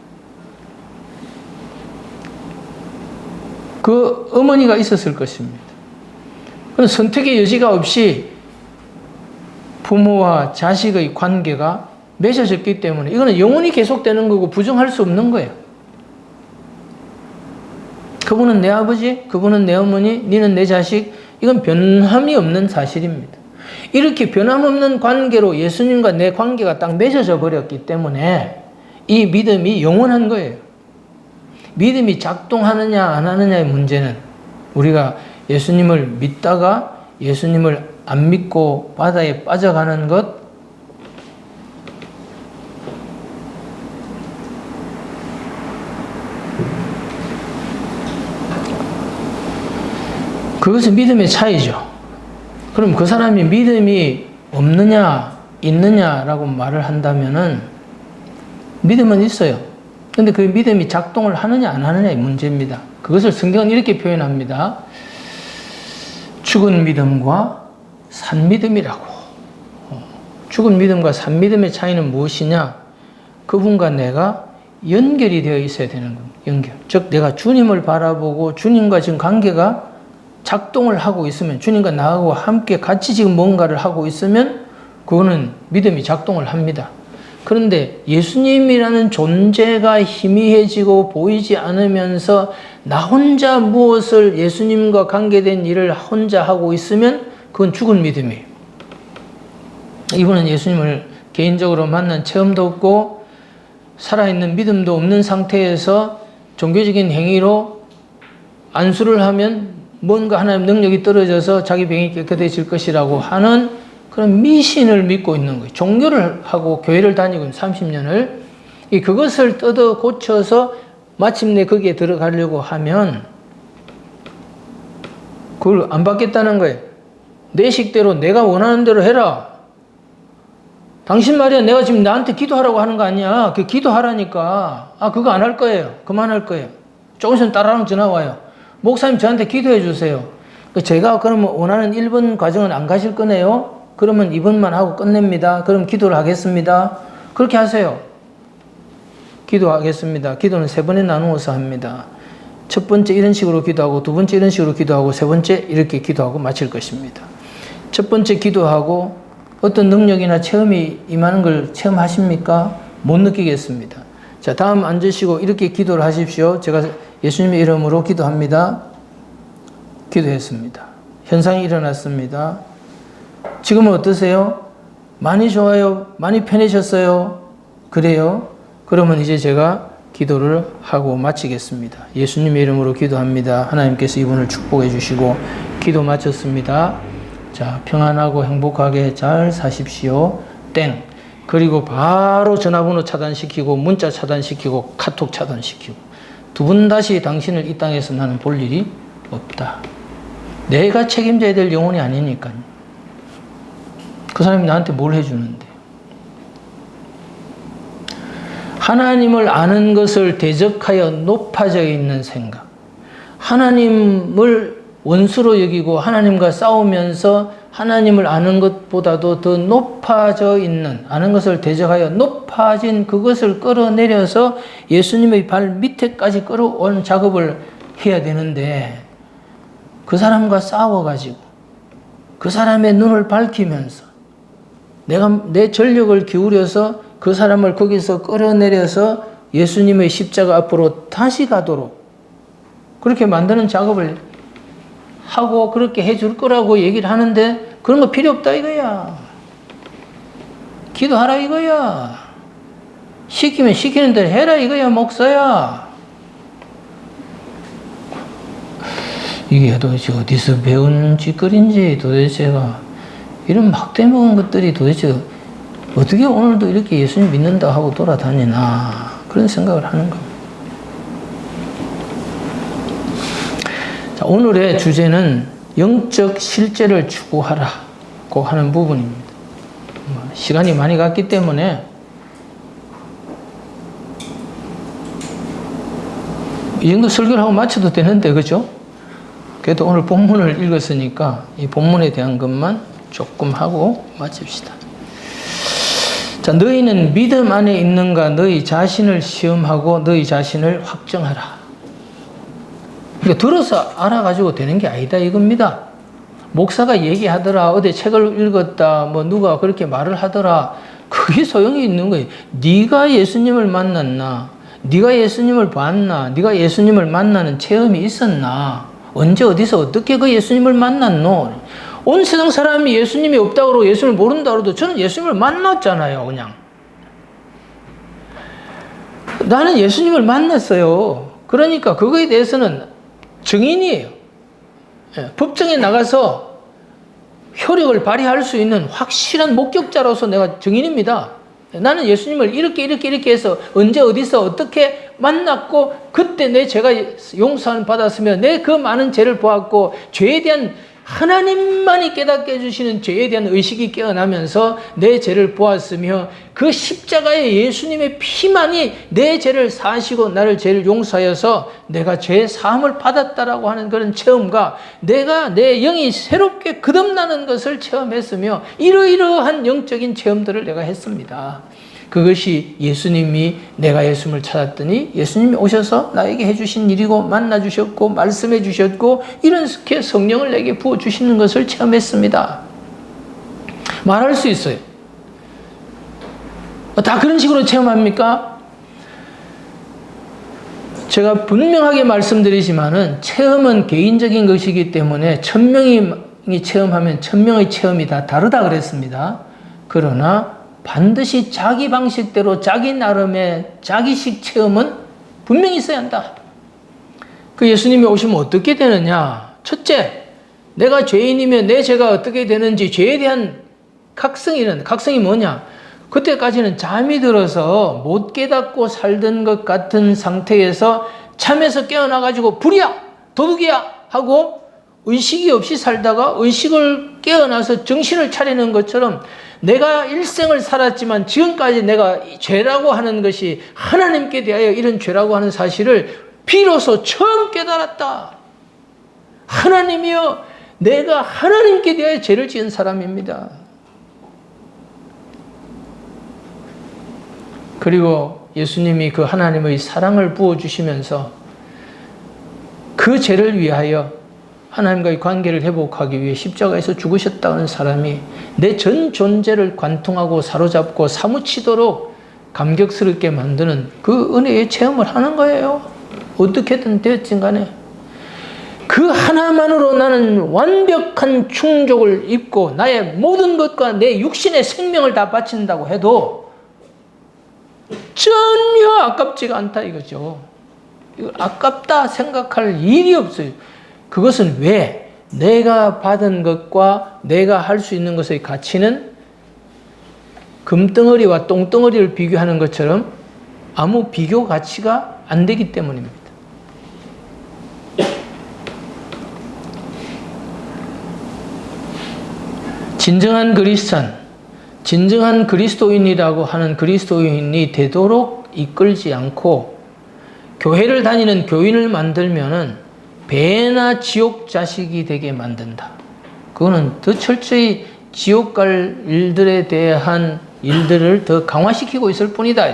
그 어머니가 있었을 것입니다. 그런 선택의 여지가 없이 부모와 자식의 관계가 맺어졌기 때문에 이거는 영원히 계속되는 거고 부정할 수 없는 거예요. 그분은 내 아버지, 그분은 내 어머니, 니는 내 자식, 이건 변함이 없는 사실입니다. 이렇게 변함없는 관계로 예수님과 내 관계가 딱 맺어져 버렸기 때문에 이 믿음이 영원한 거예요. 믿음이 작동하느냐 안 하느냐의 문제는 우리가 예수님을 믿다가 예수님을 안 믿고 바다에 빠져가는 것, 그것은 믿음의 차이죠. 그럼 그 사람이 믿음이 없느냐 있느냐라고 말을 한다면은 믿음은 있어요. 근데 그 믿음이 작동을 하느냐 안 하느냐의 문제입니다. 그것을 성경은 이렇게 표현합니다. 죽은 믿음과 산 믿음이라고. 죽은 믿음과 산 믿음의 차이는 무엇이냐? 그분과 내가 연결이 되어 있어야 되는 겁니다. 연결. 즉 내가 주님을 바라보고 주님과 지금 관계가 작동을 하고 있으면, 주님과 나하고 함께 같이 지금 뭔가를 하고 있으면 그거는 믿음이 작동을 합니다. 그런데 예수님이라는 존재가 희미해지고 보이지 않으면서 나 혼자 무엇을 예수님과 관계된 일을 혼자 하고 있으면 그건 죽은 믿음이에요. 이분은 예수님을 개인적으로 만난 체험도 없고 살아있는 믿음도 없는 상태에서 종교적인 행위로 안수를 하면 뭔가 하나님 능력이 떨어져서 자기 병이 깨끗해질 것이라고 하는 그런 미신을 믿고 있는 거예요. 종교를 하고 교회를 다니고 있는 30년을 그것을 뜯어 고쳐서 마침내 거기에 들어가려고 하면 그걸 안 받겠다는 거예요. 내 식대로 내가 원하는 대로 해라. 당신 말이야 내가 지금 나한테 기도하라고 하는 거 아니야. 그 기도하라니까. 그거 안 할 거예요. 그만할 거예요. 조금 있으면 따라랑 전화 와요. 목사님 저한테 기도해 주세요. 제가 그러면 원하는 1번 과정은 안 가실 거네요. 그러면 2번만 하고 끝냅니다. 그럼 기도를 하겠습니다. 그렇게 하세요. 기도하겠습니다. 기도는 3번에 나누어서 합니다. 첫 번째 이런 식으로 기도하고 두 번째 이런 식으로 기도하고 세 번째 이렇게 기도하고 마칠 것입니다. 첫 번째 기도하고 어떤 능력이나 체험이 임하는 걸 체험하십니까? 못 느끼겠습니다. 자, 다음 앉으시고 이렇게 기도를 하십시오. 제가 예수님의 이름으로 기도합니다. 기도했습니다. 현상이 일어났습니다. 지금은 어떠세요? 많이 좋아요? 많이 편해졌어요? 그래요? 그러면 이제 제가 기도를 하고 마치겠습니다. 예수님의 이름으로 기도합니다. 하나님께서 이분을 축복해 주시고 기도 마쳤습니다. 자, 평안하고 행복하게 잘 사십시오. 땡. 그리고 바로 전화번호 차단시키고 문자 차단시키고 카톡 차단시키고 두 번 다시 당신을 이 땅에서 나는 볼 일이 없다. 내가 책임져야 될 영혼이 아니니까요. 그 사람이 나한테 뭘 해주는데. 하나님을 아는 것을 대적하여 높아져 있는 생각. 하나님을 원수로 여기고 하나님과 싸우면서 하나님을 아는 것보다도 더 높아져 있는, 아는 것을 대적하여 높아진 그것을 끌어내려서 예수님의 발 밑에까지 끌어오는 작업을 해야 되는데, 그 사람과 싸워가지고 그 사람의 눈을 밝히면서 내가 내 전력을 기울여서 그 사람을 거기서 끌어내려서 예수님의 십자가 앞으로 다시 가도록 그렇게 만드는 작업을 하고 그렇게 해줄 거라고 얘기를 하는데, 그런 거 필요 없다 이거야. 기도하라 이거야. 시키면 시키는 대로 해라 이거야, 목사야. 이게 도대체 어디서 배운 짓거리인지, 도대체가 이런 막대 먹은 것들이 도대체 어떻게 오늘도 이렇게 예수님 믿는다 하고 돌아다니나, 그런 생각을 하는 겁니다. 자, 오늘의 주제는 영적 실제를 추구하라고 하는 부분입니다. 시간이 많이 갔기 때문에 이 정도 설교를 하고 마쳐도 되는데, 그죠? 그래도 오늘 본문을 읽었으니까 이 본문에 대한 것만 조금 하고 마칩시다. 자, 너희는 믿음 안에 있는가? 너희 자신을 시험하고 너희 자신을 확정하라. 그러니까 들어서 알아가지고 되는 게 아니다 이겁니다. 목사가 얘기하더라, 어디 책을 읽었다, 뭐 누가 그렇게 말을 하더라, 그게 소용이 있는 거예요. 네가 예수님을 만났나? 네가 예수님을 봤나? 네가 예수님을 만나는 체험이 있었나? 언제 어디서 어떻게 그 예수님을 만났노? 온 세상 사람이 예수님이 없다고 그러고 예수님을 모른다고 그래도 저는 예수님을 만났잖아요. 그냥 나는 예수님을 만났어요. 그러니까 그거에 대해서는 증인이에요. 법정에 나가서 효력을 발휘할 수 있는 확실한 목격자로서 내가 증인입니다. 나는 예수님을 이렇게 해서 언제 어디서 어떻게 만났고 그때 내 죄가 용서를 받았으며 내 그 많은 죄를 보았고 죄에 대한 하나님만이 깨닫게 해주시는 죄에 대한 의식이 깨어나면서 내 죄를 보았으며 그 십자가의 예수님의 피만이 내 죄를 사하시고 나를 죄를 용서하여서 내가 죄 사함을 받았다라고 하는 그런 체험과 내가 내 영이 새롭게 거듭나는 것을 체험했으며 이러이러한 영적인 체험들을 내가 했습니다. 그것이 예수님이 내가 예수님을 찾았더니 예수님이 오셔서 나에게 해주신 일이고 만나주셨고 말씀해 주셨고 이렇게 성령을 내게 부어주시는 것을 체험했습니다. 말할 수 있어요. 다 그런 식으로 체험합니까? 제가 분명하게 말씀드리지만은 체험은 개인적인 것이기 때문에 1000명이 체험하면 1000명의 체험이 다 다르다 그랬습니다. 그러나 반드시 자기 방식대로 자기 나름의 자기식 체험은 분명히 있어야 한다. 그 예수님이 오시면 어떻게 되느냐? 첫째, 내가 죄인이면 내 죄가 어떻게 되는지 죄에 대한 각성이 뭐냐? 그때까지는 잠이 들어서 못 깨닫고 살던 것 같은 상태에서 잠에서 깨어나가지고 불이야! 도둑이야! 하고 의식이 없이 살다가 의식을 깨어나서 정신을 차리는 것처럼 내가 일생을 살았지만 지금까지 내가 죄라고 하는 것이 하나님께 대하여 이런 죄라고 하는 사실을 비로소 처음 깨달았다. 하나님이여, 내가 하나님께 대하여 죄를 지은 사람입니다. 그리고 예수님이 그 하나님의 사랑을 부어주시면서 그 죄를 위하여 하나님과의 관계를 회복하기 위해 십자가에서 죽으셨다는 사람이 내 전 존재를 관통하고 사로잡고 사무치도록 감격스럽게 만드는 그 은혜의 체험을 하는 거예요. 어떻게든 되었진 간에. 그 하나만으로 나는 완벽한 충족을 입고 나의 모든 것과 내 육신의 생명을 다 바친다고 해도 전혀 아깝지가 않다 이거죠. 이거 아깝다 생각할 일이 없어요. 그것은 왜? 내가 받은 것과 내가 할 수 있는 것의 가치는 금덩어리와 똥덩어리를 비교하는 것처럼 아무 비교 가치가 안 되기 때문입니다. 진정한 크리스찬, 진정한 그리스도인이라고 하는 그리스도인이 되도록 이끌지 않고 교회를 다니는 교인을 만들면은 배나 지옥 자식이 되게 만든다. 그거는 더 철저히 지옥 갈 일들에 대한 일들을 더 강화시키고 있을 뿐이다.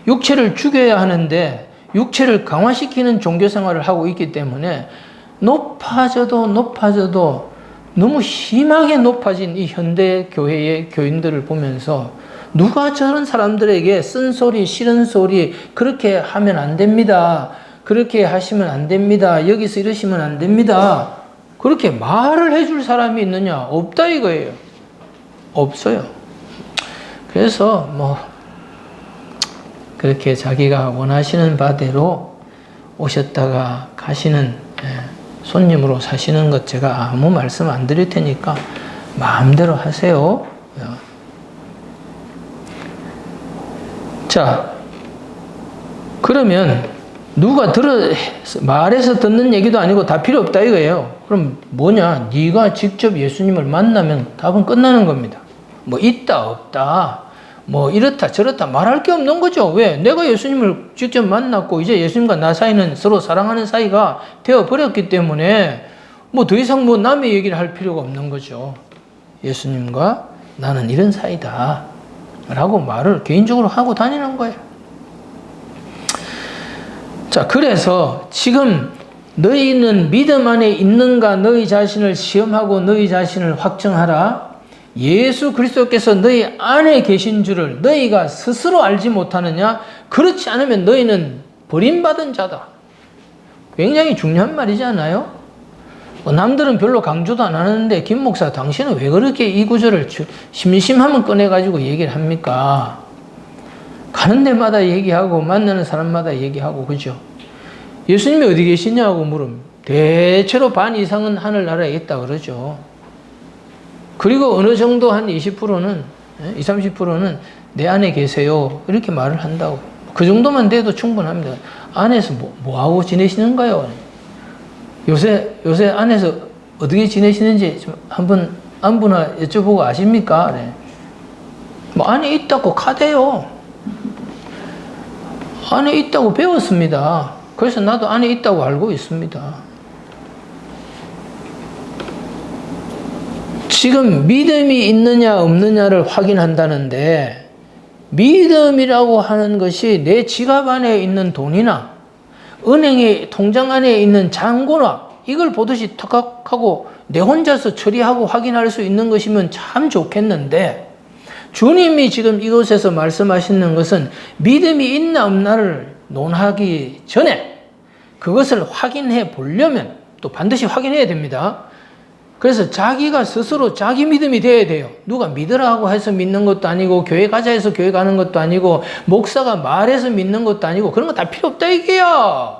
육체를 죽여야 하는데 육체를 강화시키는 종교 생활을 하고 있기 때문에 높아져도 너무 심하게 높아진 이 현대 교회의 교인들을 보면서 누가 저런 사람들에게 쓴소리, 싫은 소리, 그렇게 하면 안 됩니다. 그렇게 하시면 안 됩니다. 여기서 이러시면 안 됩니다. 그렇게 말을 해줄 사람이 있느냐? 없다 이거예요. 없어요. 그래서 그렇게 자기가 원하시는 바대로 오셨다가 가시는 손님으로 사시는 것 제가 아무 말씀 안 드릴 테니까 마음대로 하세요. 자, 그러면 누가 말해서 듣는 얘기도 아니고 다 필요 없다 이거예요. 그럼 뭐냐? 네가 직접 예수님을 만나면 답은 끝나는 겁니다. 있다 없다 이렇다 저렇다 말할 게 없는 거죠. 왜? 내가 예수님을 직접 만났고 이제 예수님과 나 사이는 서로 사랑하는 사이가 되어버렸기 때문에 더 이상 남의 얘기를 할 필요가 없는 거죠. 예수님과 나는 이런 사이다 라고 말을 개인적으로 하고 다니는 거예요. 자, 그래서 지금 너희는 믿음 안에 있는가 너희 자신을 시험하고 너희 자신을 확정하라. 예수 그리스도께서 너희 안에 계신 줄을 너희가 스스로 알지 못하느냐? 그렇지 않으면 너희는 버림받은 자다. 굉장히 중요한 말이지 않아요? 남들은 별로 강조도 안 하는데 김 목사 당신은 왜 그렇게 이 구절을 심심하면 꺼내가지고 얘기를 합니까? 가는 데마다 얘기하고 만나는 사람마다 얘기하고 그죠? 예수님이 어디 계시냐고 물으면 대체로 반 이상은 하늘나라에 있다 그러죠. 그리고 어느 정도 한 20%는 20-30%는 내 안에 계세요 이렇게 말을 한다고. 그 정도만 돼도 충분합니다. 안에서 뭐하고 지내시는가요? 요새 안에서 어떻게 지내시는지 한번 안부나 여쭤보고 아십니까? 네. 안에 있다고 카대요. 안에 있다고 배웠습니다. 그래서 나도 안에 있다고 알고 있습니다. 지금 믿음이 있느냐 없느냐를 확인한다는데 믿음이라고 하는 것이 내 지갑 안에 있는 돈이나 은행의 통장 안에 있는 잔고나 이걸 보듯이 탁하고 내 혼자서 처리하고 확인할 수 있는 것이면 참 좋겠는데 주님이 지금 이곳에서 말씀하시는 것은 믿음이 있나 없나를 논하기 전에 그것을 확인해 보려면 또 반드시 확인해야 됩니다. 그래서 자기가 스스로 자기 믿음이 돼야 돼요. 누가 믿으라고 해서 믿는 것도 아니고 교회 가자 해서 교회 가는 것도 아니고 목사가 말해서 믿는 것도 아니고 그런 거 다 필요 없다 이게요.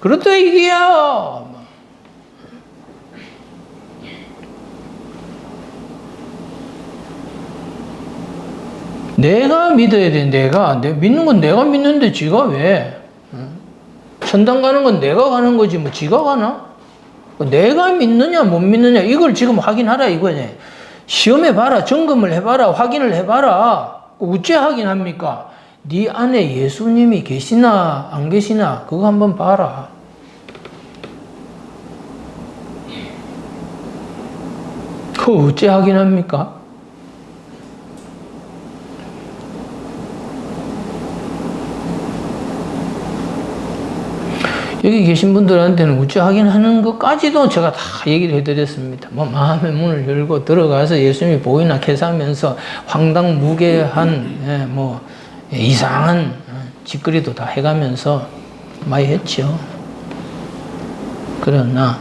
그렇다 이게요. 내가 믿어야 돼. 내가 믿는 건 내가 믿는데 지가 왜? 천당 가는 건 내가 가는 거지 지가 가나? 내가 믿느냐 못 믿느냐 이걸 지금 확인하라 이거네. 시험해봐라. 점검을 해봐라. 확인을 해봐라. 어째 확인합니까? 네 안에 예수님이 계시나 안 계시나 그거 한번 봐라. 그거 어째 확인합니까? 여기 계신 분들한테는 어째 확인하는 것까지도 제가 다 얘기를 해드렸습니다. 마음의 문을 열고 들어가서 예수님이 보이나 캐서하면서 황당무계한 이상한 짓거리도 다 해가면서 많이 했죠. 그러나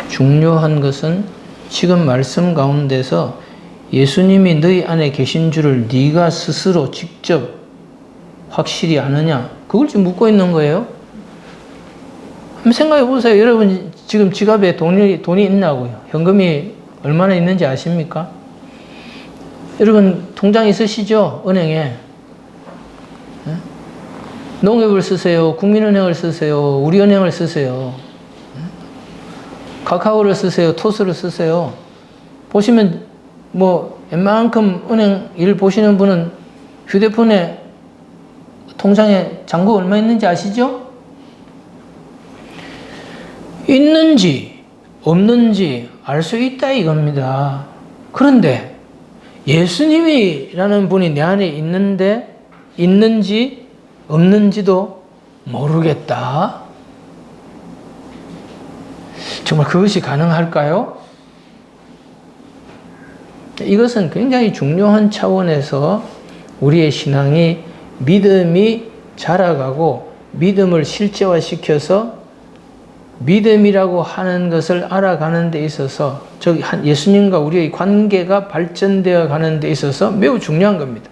중요한 것은 지금 말씀 가운데서 예수님이 너희 안에 계신 줄을 네가 스스로 직접 확실히 아느냐 그걸 지금 묻고 있는 거예요. 한번 생각해 보세요. 여러분 지금 지갑에 돈이 있냐고요. 현금이 얼마나 있는지 아십니까? 여러분 통장 있으시죠? 은행에. 농협을 쓰세요. 국민은행을 쓰세요. 우리은행을 쓰세요. 카카오를 쓰세요. 토스를 쓰세요. 보시면 웬만큼 은행 일 보시는 분은 휴대폰에 통장에 잔고 얼마 있는지 아시죠? 있는지 없는지 알 수 있다 이겁니다. 그런데 예수님이라는 분이 내 안에 있는데 있는지 없는지도 모르겠다. 정말 그것이 가능할까요? 이것은 굉장히 중요한 차원에서 우리의 신앙이 믿음이 자라가고 믿음을 실제화시켜서 믿음이라고 하는 것을 알아가는 데 있어서 예수님과 우리의 관계가 발전되어 가는 데 있어서 매우 중요한 겁니다.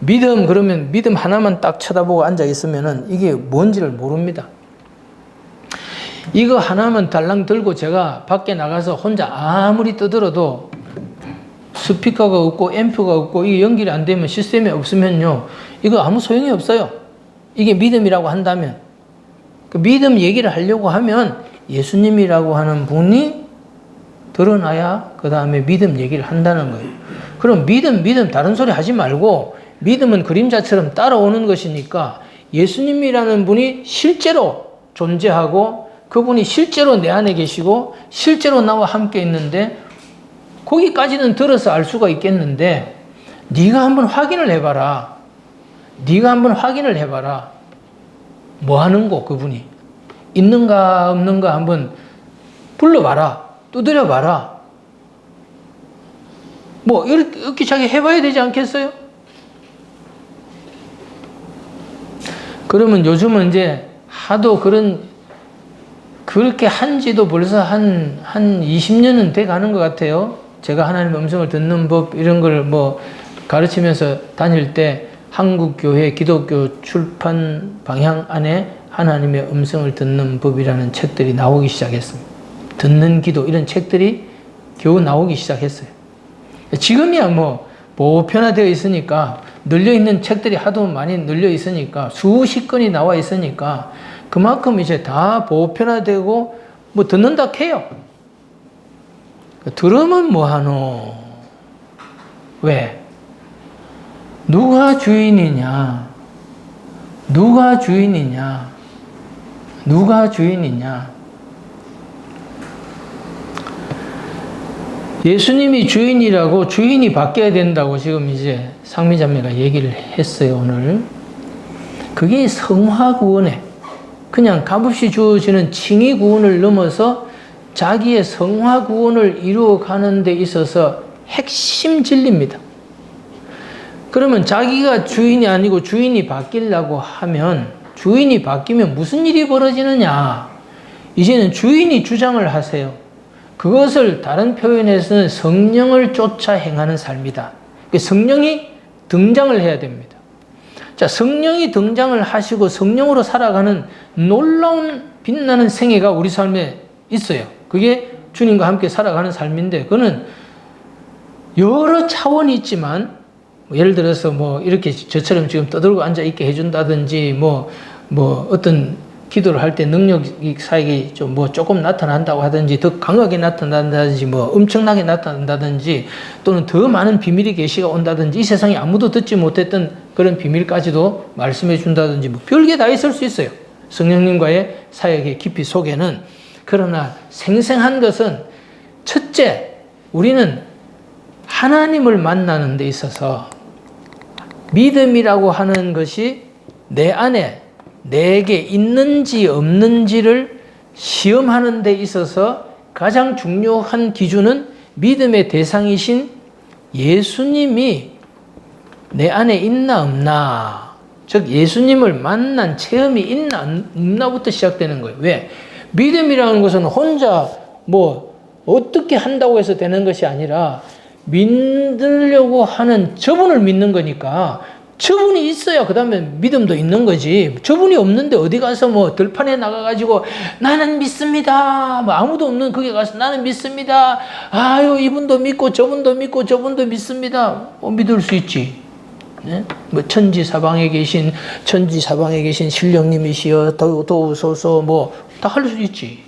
믿음 그러면 믿음 하나만 딱 쳐다보고 앉아 있으면은 이게 뭔지를 모릅니다. 이거 하나만 달랑 들고 제가 밖에 나가서 혼자 아무리 떠들어도 스피커가 없고 앰프가 없고 이게 연결이 안 되면 시스템이 없으면요 이거 아무 소용이 없어요. 이게 믿음이라고 한다면 그 믿음 얘기를 하려고 하면 예수님이라고 하는 분이 드러나야 그 다음에 믿음 얘기를 한다는 거예요. 그럼 믿음 다른 소리 하지 말고 믿음은 그림자처럼 따라오는 것이니까 예수님이라는 분이 실제로 존재하고 그분이 실제로 내 안에 계시고 실제로 나와 함께 있는데 거기까지는 들어서 알 수가 있겠는데 네가 한번 확인을 해봐라. 네가 한번 확인을 해봐라. 뭐 하는 거 그분이 있는가 없는가 한번 불러봐라. 두드려봐라. 뭐 이렇게 자기 해봐야 되지 않겠어요? 그러면 요즘은 이제 하도 그렇게 한지도 벌써 한 20년은 돼 가는 것 같아요. 제가 하나님의 음성을 듣는 법 이런 걸 뭐 가르치면서 다닐 때 한국교회 기독교 출판 방향 안에 하나님의 음성을 듣는 법이라는 책들이 나오기 시작했습니다. 듣는 기도 이런 책들이 겨우 나오기 시작했어요. 지금이야 뭐 보편화되어 있으니까 널려있는 책들이 하도 많이 널려 있으니까 수십 건이 나와 있으니까 그만큼 이제 다 보편화되고 뭐 듣는다 해요. 들으면 뭐하노? 왜? 누가 주인이냐? 누가 주인이냐? 누가 주인이냐? 예수님이 주인이라고 주인이 바뀌어야 된다고 지금 이제 상미자매가 얘기를 했어요, 오늘. 그게 성화구원에 그냥 값없이 주어지는 칭의구원을 넘어서 자기의 성화구원을 이루어가는 데 있어서 핵심 진리입니다. 그러면 자기가 주인이 아니고 주인이 바뀌려고 하면 주인이 바뀌면 무슨 일이 벌어지느냐? 이제는 주인이 주장을 하세요. 그것을 다른 표현에서는 성령을 쫓아 행하는 삶이다. 성령이 등장을 해야 됩니다. 자, 성령이 등장을 하시고 성령으로 살아가는 놀라운 빛나는 생애가 우리 삶에 있어요. 그게 주님과 함께 살아가는 삶인데, 그거는 여러 차원이 있지만, 예를 들어서 뭐 이렇게 저처럼 지금 떠들고 앉아 있게 해준다든지, 뭐 어떤 기도를 할 때 능력이 사역이 좀 뭐 조금 나타난다고 하든지, 더 강하게 나타난다든지, 뭐 엄청나게 나타난다든지, 또는 더 많은 비밀의 계시가 온다든지, 이 세상에 아무도 듣지 못했던 그런 비밀까지도 말씀해 준다든지, 뭐 별게 다 있을 수 있어요. 성령님과의 사역의 깊이 속에는. 그러나 생생한 것은 첫째, 우리는 하나님을 만나는 데 있어서 믿음이라고 하는 것이 내 안에 내게 있는지 없는지를 시험하는 데 있어서 가장 중요한 기준은 믿음의 대상이신 예수님이 내 안에 있나 없나, 즉 예수님을 만난 체험이 있나 없나부터 시작되는 거예요. 왜? 믿음이라는 것은 혼자 뭐 어떻게 한다고 해서 되는 것이 아니라 믿으려고 하는 저분을 믿는 거니까 저분이 있어야 그 다음에 믿음도 있는 거지. 저분이 없는데 어디 가서 뭐 들판에 나가가지고 나는 믿습니다. 뭐 아무도 없는 거기 가서 나는 믿습니다. 아유, 이분도 믿고 저분도 믿고 저분도 믿습니다. 믿을 수 있지. 네? 뭐 천지 사방에 계신 신령님이시여 도우소서 뭐 다 할 수 있지.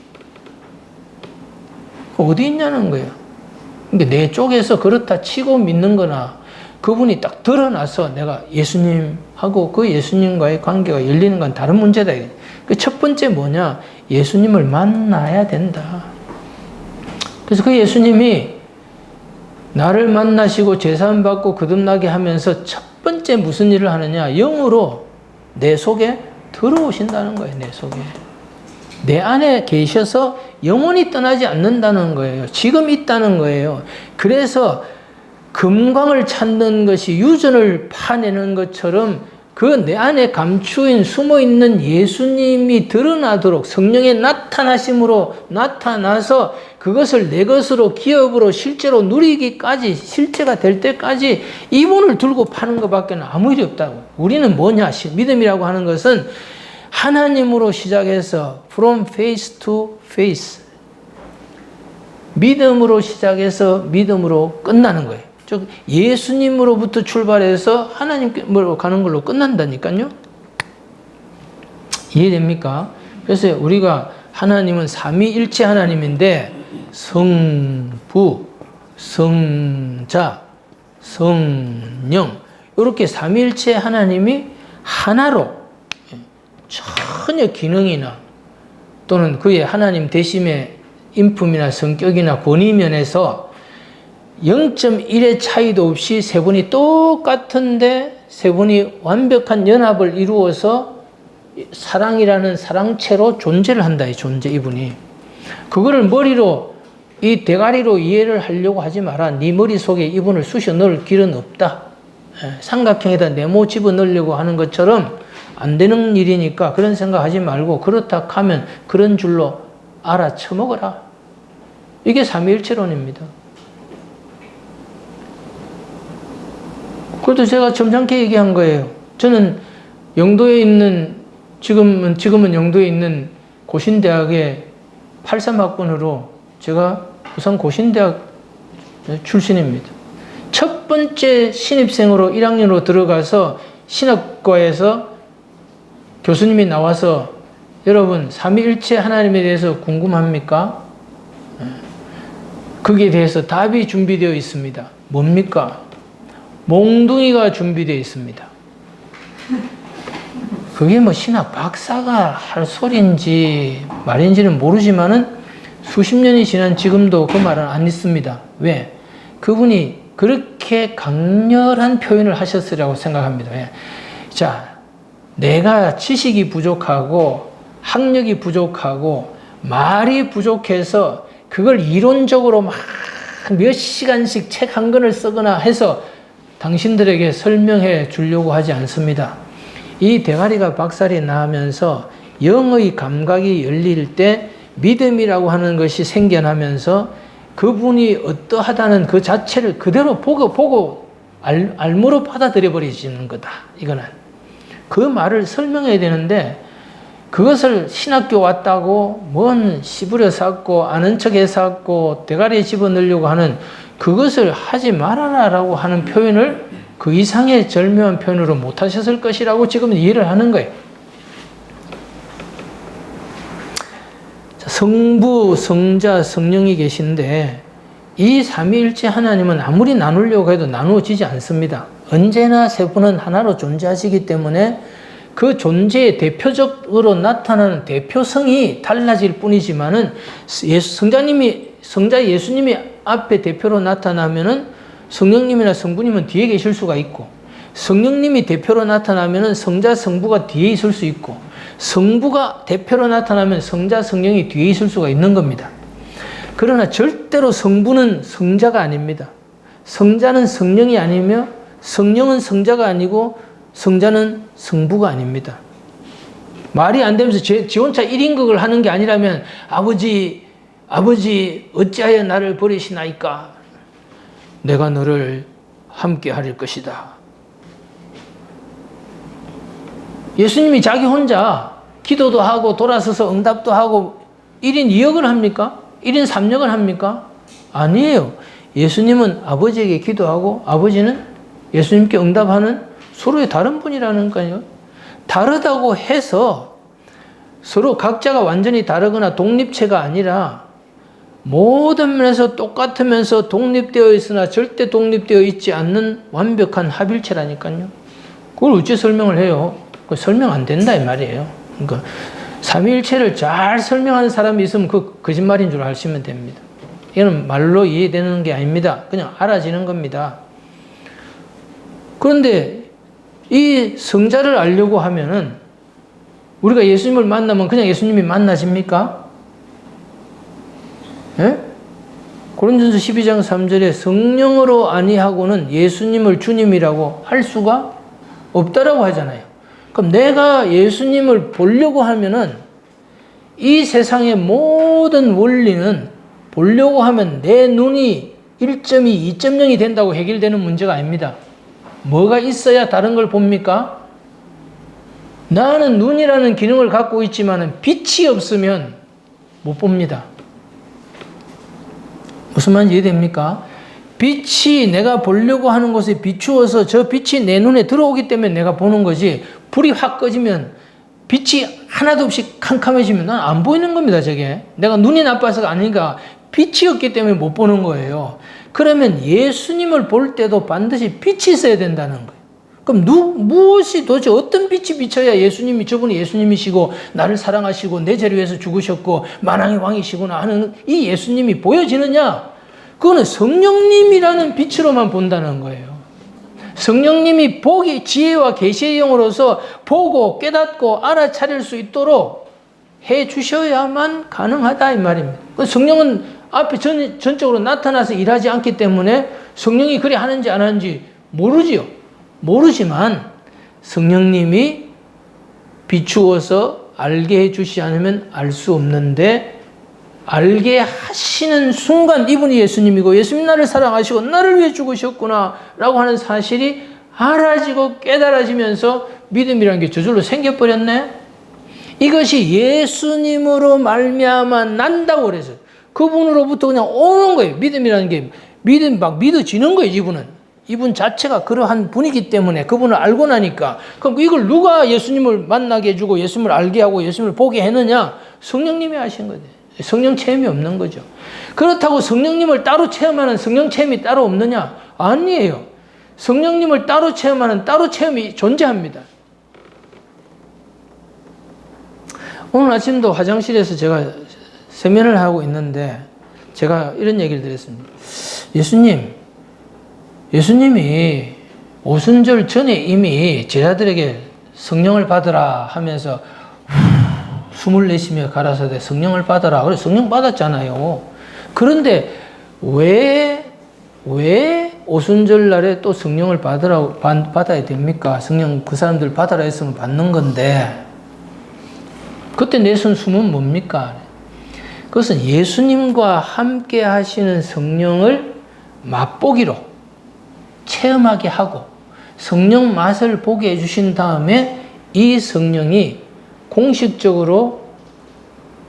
어디 있냐는 거예요. 그러니까 내 쪽에서 그렇다 치고 믿는 거나 그분이 딱 드러나서 내가 예수님하고 그 예수님과의 관계가 열리는 건 다른 문제다. 그 첫 번째 뭐냐? 예수님을 만나야 된다. 그래서 그 예수님이 나를 만나시고 제사함 받고 거듭나게 하면서 첫 번째 무슨 일을 하느냐? 영으로 내 속에 들어오신다는 거예요. 내 속에. 내 안에 계셔서 영원히 떠나지 않는다는 거예요. 지금 있다는 거예요. 그래서 금광을 찾는 것이 유전을 파내는 것처럼 그 내 안에 감추인 숨어있는 예수님이 드러나도록 성령의 나타나심으로 나타나서 그것을 내 것으로 기업으로 실제로 누리기까지 실체가 될 때까지 이분을 들고 파는 것밖에 아무 일이 없다고. 우리는 뭐냐? 믿음이라고 하는 것은 하나님으로 시작해서 from face to face 믿음으로 시작해서 믿음으로 끝나는 거예요. 즉 예수님으로부터 출발해서 하나님으로 가는 걸로 끝난다니까요. 이해됩니까? 그래서 우리가 하나님은 삼위일체 하나님인데 성부, 성자, 성령 이렇게 삼위일체 하나님이 하나로 전혀 기능이나 또는 그의 하나님 되심의 인품이나 성격이나 권위 면에서 0.1의 차이도 없이 세 분이 똑같은데 세 분이 완벽한 연합을 이루어서 사랑이라는 사랑체로 존재를 한다. 이 존재 이분이. 그거를 머리로 이 대가리로 이해를 하려고 하지 마라. 네 머릿속에 이분을 쑤셔 넣을 길은 없다. 삼각형에다 네모 집어넣으려고 하는 것처럼 안 되는 일이니까 그런 생각하지 말고 그렇다 하면 그런 줄로 알아쳐먹어라. 이게 삼위일체론입니다. 그것도 제가 점잖게 얘기한 거예요. 저는 영도에 있는 지금은 영도에 있는 고신대학의 83학번으로 제가 부산 고신대학 출신입니다. 첫 번째 신입생으로 1학년으로 들어가서 신학과에서 교수님이 나와서 여러분 삼위일체 하나님에 대해서 궁금합니까? 거기에 대해서 답이 준비되어 있습니다. 뭡니까? 몽둥이가 준비되어 있습니다. 그게 뭐 신학 박사가 할 소리인지 말인지는 모르지만은 수십 년이 지난 지금도 그 말은 안 있습니다. 왜? 그분이 그렇게 강렬한 표현을 하셨으리라고 생각합니다. 왜? 자, 내가 지식이 부족하고 학력이 부족하고 말이 부족해서 그걸 이론적으로 막 몇 시간씩 책 한 권을 쓰거나 해서 당신들에게 설명해 주려고 하지 않습니다. 이 대가리가 박살이 나면서 영의 감각이 열릴 때 믿음이라고 하는 것이 생겨나면서 그분이 어떠하다는 그 자체를 그대로 보고 알므로 받아들여 버리시는 거다. 이거는. 그 말을 설명해야 되는데 그것을 신학교 왔다고 뭔 씨부려 샀고 아는 척해 샀고 대가리에 집어넣으려고 하는 그것을 하지 말아라라고 하는 표현을 그 이상의 절묘한 표현으로 못하셨을 것이라고 지금 이해를 하는 거예요. 성부, 성자, 성령이 계신데 이 삼위일체 하나님은 아무리 나누려고 해도 나누어지지 않습니다. 언제나 세 분은 하나로 존재하시기 때문에 그 존재의 대표적으로 나타나는 대표성이 달라질 뿐이지만은 성자 예수님이 앞에 대표로 나타나면은 성령님이나 성부님은 뒤에 계실 수가 있고 성령님이 대표로 나타나면은 성자 성부가 뒤에 있을 수 있고 성부가 대표로 나타나면 성자 성령이 뒤에 있을 수가 있는 겁니다. 그러나 절대로 성부는 성자가 아닙니다. 성자는 성령이 아니며 성령은 성자가 아니고 성자는 성부가 아닙니다. 말이 안 되면서 지 혼자 1인극을 하는 게 아니라면 아버지 어찌하여 나를 버리시나이까? 내가 너를 함께 하릴 것이다. 예수님이 자기 혼자 기도도 하고 돌아서서 응답도 하고 1인 2역을 합니까? 1인 3역을 합니까? 아니에요. 예수님은 아버지에게 기도하고 아버지는 예수님께 응답하는 서로의 다른 분이라는 거예요. 다르다고 해서 서로 각자가 완전히 다르거나 독립체가 아니라 모든 면에서 똑같으면서 독립되어 있으나 절대 독립되어 있지 않는 완벽한 합일체라니까요. 그걸 어째 설명을 해요? 설명 안 된다 이 말이에요. 그러니까 삼위일체를 잘 설명하는 사람이 있으면 그 거짓말인 줄 아시면 됩니다. 이거는 말로 이해되는 게 아닙니다. 그냥 알아지는 겁니다. 그런데 이 성자를 알려고 하면은 우리가 예수님을 만나면 그냥 예수님이 만나십니까? 예? 고린도전서 12장 3절에 성령으로 아니하고는 예수님을 주님이라고 할 수가 없다라고 하잖아요. 그럼 내가 예수님을 보려고 하면은 이 세상의 모든 원리는 보려고 하면 내 눈이 1.2, 2.0이 된다고 해결되는 문제가 아닙니다. 뭐가 있어야 다른 걸 봅니까? 나는 눈이라는 기능을 갖고 있지만 빛이 없으면 못 봅니다. 무슨 말인지 이해됩니까? 빛이 내가 보려고 하는 곳에 비추어서 저 빛이 내 눈에 들어오기 때문에 내가 보는 거지, 불이 확 꺼지면 빛이 하나도 없이 캄캄해지면 난 안 보이는 겁니다. 저게 내가 눈이 나빠서가 아니니까 빛이 없기 때문에 못 보는 거예요. 그러면 예수님을 볼 때도 반드시 빛이 있어야 된다는 거예요. 그럼 무엇이 도대체 어떤 빛이 비쳐야 예수님이, 저분이 예수님이시고 나를 사랑하시고 내 죄를 위해서 죽으셨고 만왕의 왕이시구나 하는 이 예수님이 보여지느냐? 그거는 성령님이라는 빛으로만 본다는 거예요. 성령님이 보기, 지혜와 계시의 영으로서 보고 깨닫고 알아차릴 수 있도록 해 주셔야만 가능하다 이 말입니다. 성령은 앞에 전적으로 나타나서 일하지 않기 때문에 성령이 그리 하는지 안 하는지 모르지요. 모르지만 성령님이 비추어서 알게 해주시지 않으면 알 수 없는데, 알게 하시는 순간 이분이 예수님이고 예수님 나를 사랑하시고 나를 위해 죽으셨구나 라고 하는 사실이 알아지고 깨달아지면서 믿음이라는 게 저절로 생겨버렸네. 이것이 예수님으로 말미암아 난다고 그래서 그분으로부터 그냥 오는 거예요. 믿음이라는 게 막 믿어지는 거예요. 이분 자체가 그러한 분이기 때문에 그분을 알고 나니까. 그럼 이걸 누가 예수님을 만나게 해주고 예수님을 알게 하고 예수님을 보게 했느냐? 성령님이 하신 거죠. 성령 체험이 없는 거죠. 그렇다고 성령님을 따로 체험하는 성령 체험이 따로 없느냐? 아니에요. 성령님을 따로 체험하는 따로 체험이 존재합니다. 오늘 아침도 화장실에서 제가 세면을 하고 있는데 제가 이런 얘기를 드렸습니다. 예수님이 오순절 전에 이미 제자들에게 성령을 받으라 하면서 숨을 내쉬며 가라사대 성령을 받아라. 그래서 성령 받았잖아요. 그런데 왜 오순절 날에 또 성령을 받아야 됩니까? 성령 그 사람들 받아라 했으면 받는 건데 그때 내선 숨은 뭡니까? 그것은 예수님과 함께 하시는 성령을 맛보기로 체험하게 하고 성령 맛을 보게 해주신 다음에 이 성령이 공식적으로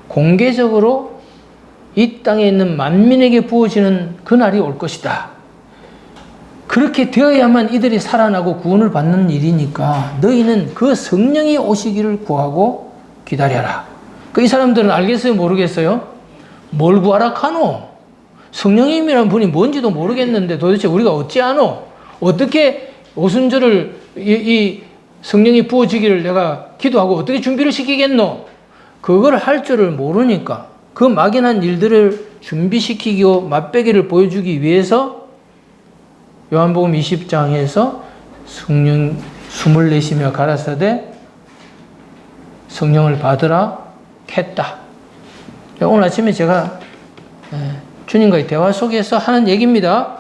공개적으로 이 땅에 있는 만민에게 부어지는 그날이 올 것이다. 그렇게 되어야만 이들이 살아나고 구원을 받는 일이니까 너희는 그 성령이 오시기를 구하고 기다려라. 이 사람들은 알겠어요? 모르겠어요? 뭘 구하라 카노? 성령님이라는 분이 뭔지도 모르겠는데 도대체 우리가 어찌 아노? 어떻게 오순절을 이 성령이 부어지기를 내가 기도하고 어떻게 준비를 시키겠노? 그걸 할 줄을 모르니까 그 막연한 일들을 준비시키고 맛배기를 보여주기 위해서 요한복음 20장에서 성령 숨을 내쉬며 가라사대 성령을 받으라 했다. 오늘 아침에 제가 주님과의 대화 속에서 하는 얘기입니다.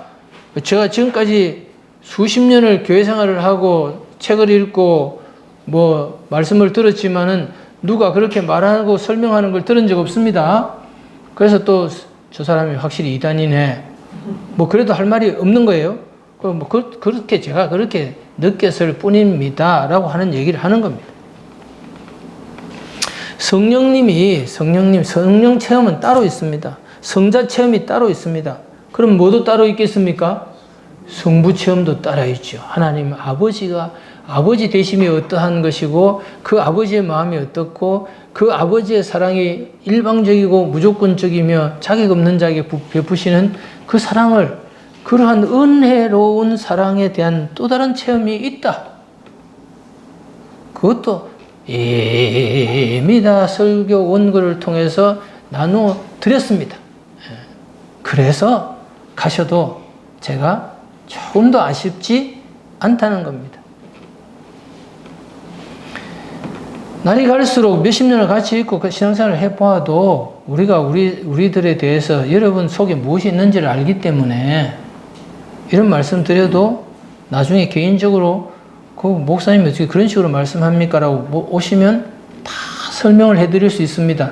제가 지금까지 수십 년을 교회 생활을 하고 책을 읽고 뭐 말씀을 들었지만은 누가 그렇게 말하고 설명하는 걸 들은 적 없습니다. 그래서 또 저 사람이 확실히 이단이네. 뭐 그래도 할 말이 없는 거예요. 그렇게 제가 그렇게 느꼈을 뿐입니다라고 하는 얘기를 하는 겁니다. 성령 체험은 따로 있습니다. 성자 체험이 따로 있습니다. 그럼 뭐도 따로 있겠습니까? 성부 체험도 따라 있죠. 하나님 아버지가 아버지 되심이 어떠한 것이고 그 아버지의 마음이 어떻고 그 아버지의 사랑이 일방적이고 무조건적이며 자격 없는 자에게 베푸시는 그 사랑을 그러한 은혜로운 사랑에 대한 또 다른 체험이 있다. 그것도 예미다 설교 원고를 통해서 나누어 드렸습니다. 그래서 가셔도 제가 조금 더 아쉽지 않다는 겁니다. 날이 갈수록 몇십 년을 같이 있고 그 신앙생활을 해보아도 우리들에 대해서 여러분 속에 무엇이 있는지를 알기 때문에 이런 말씀 드려도 나중에 개인적으로 그 목사님이 어떻게 그런 식으로 말씀합니까? 라고 오시면 다 설명을 해드릴 수 있습니다.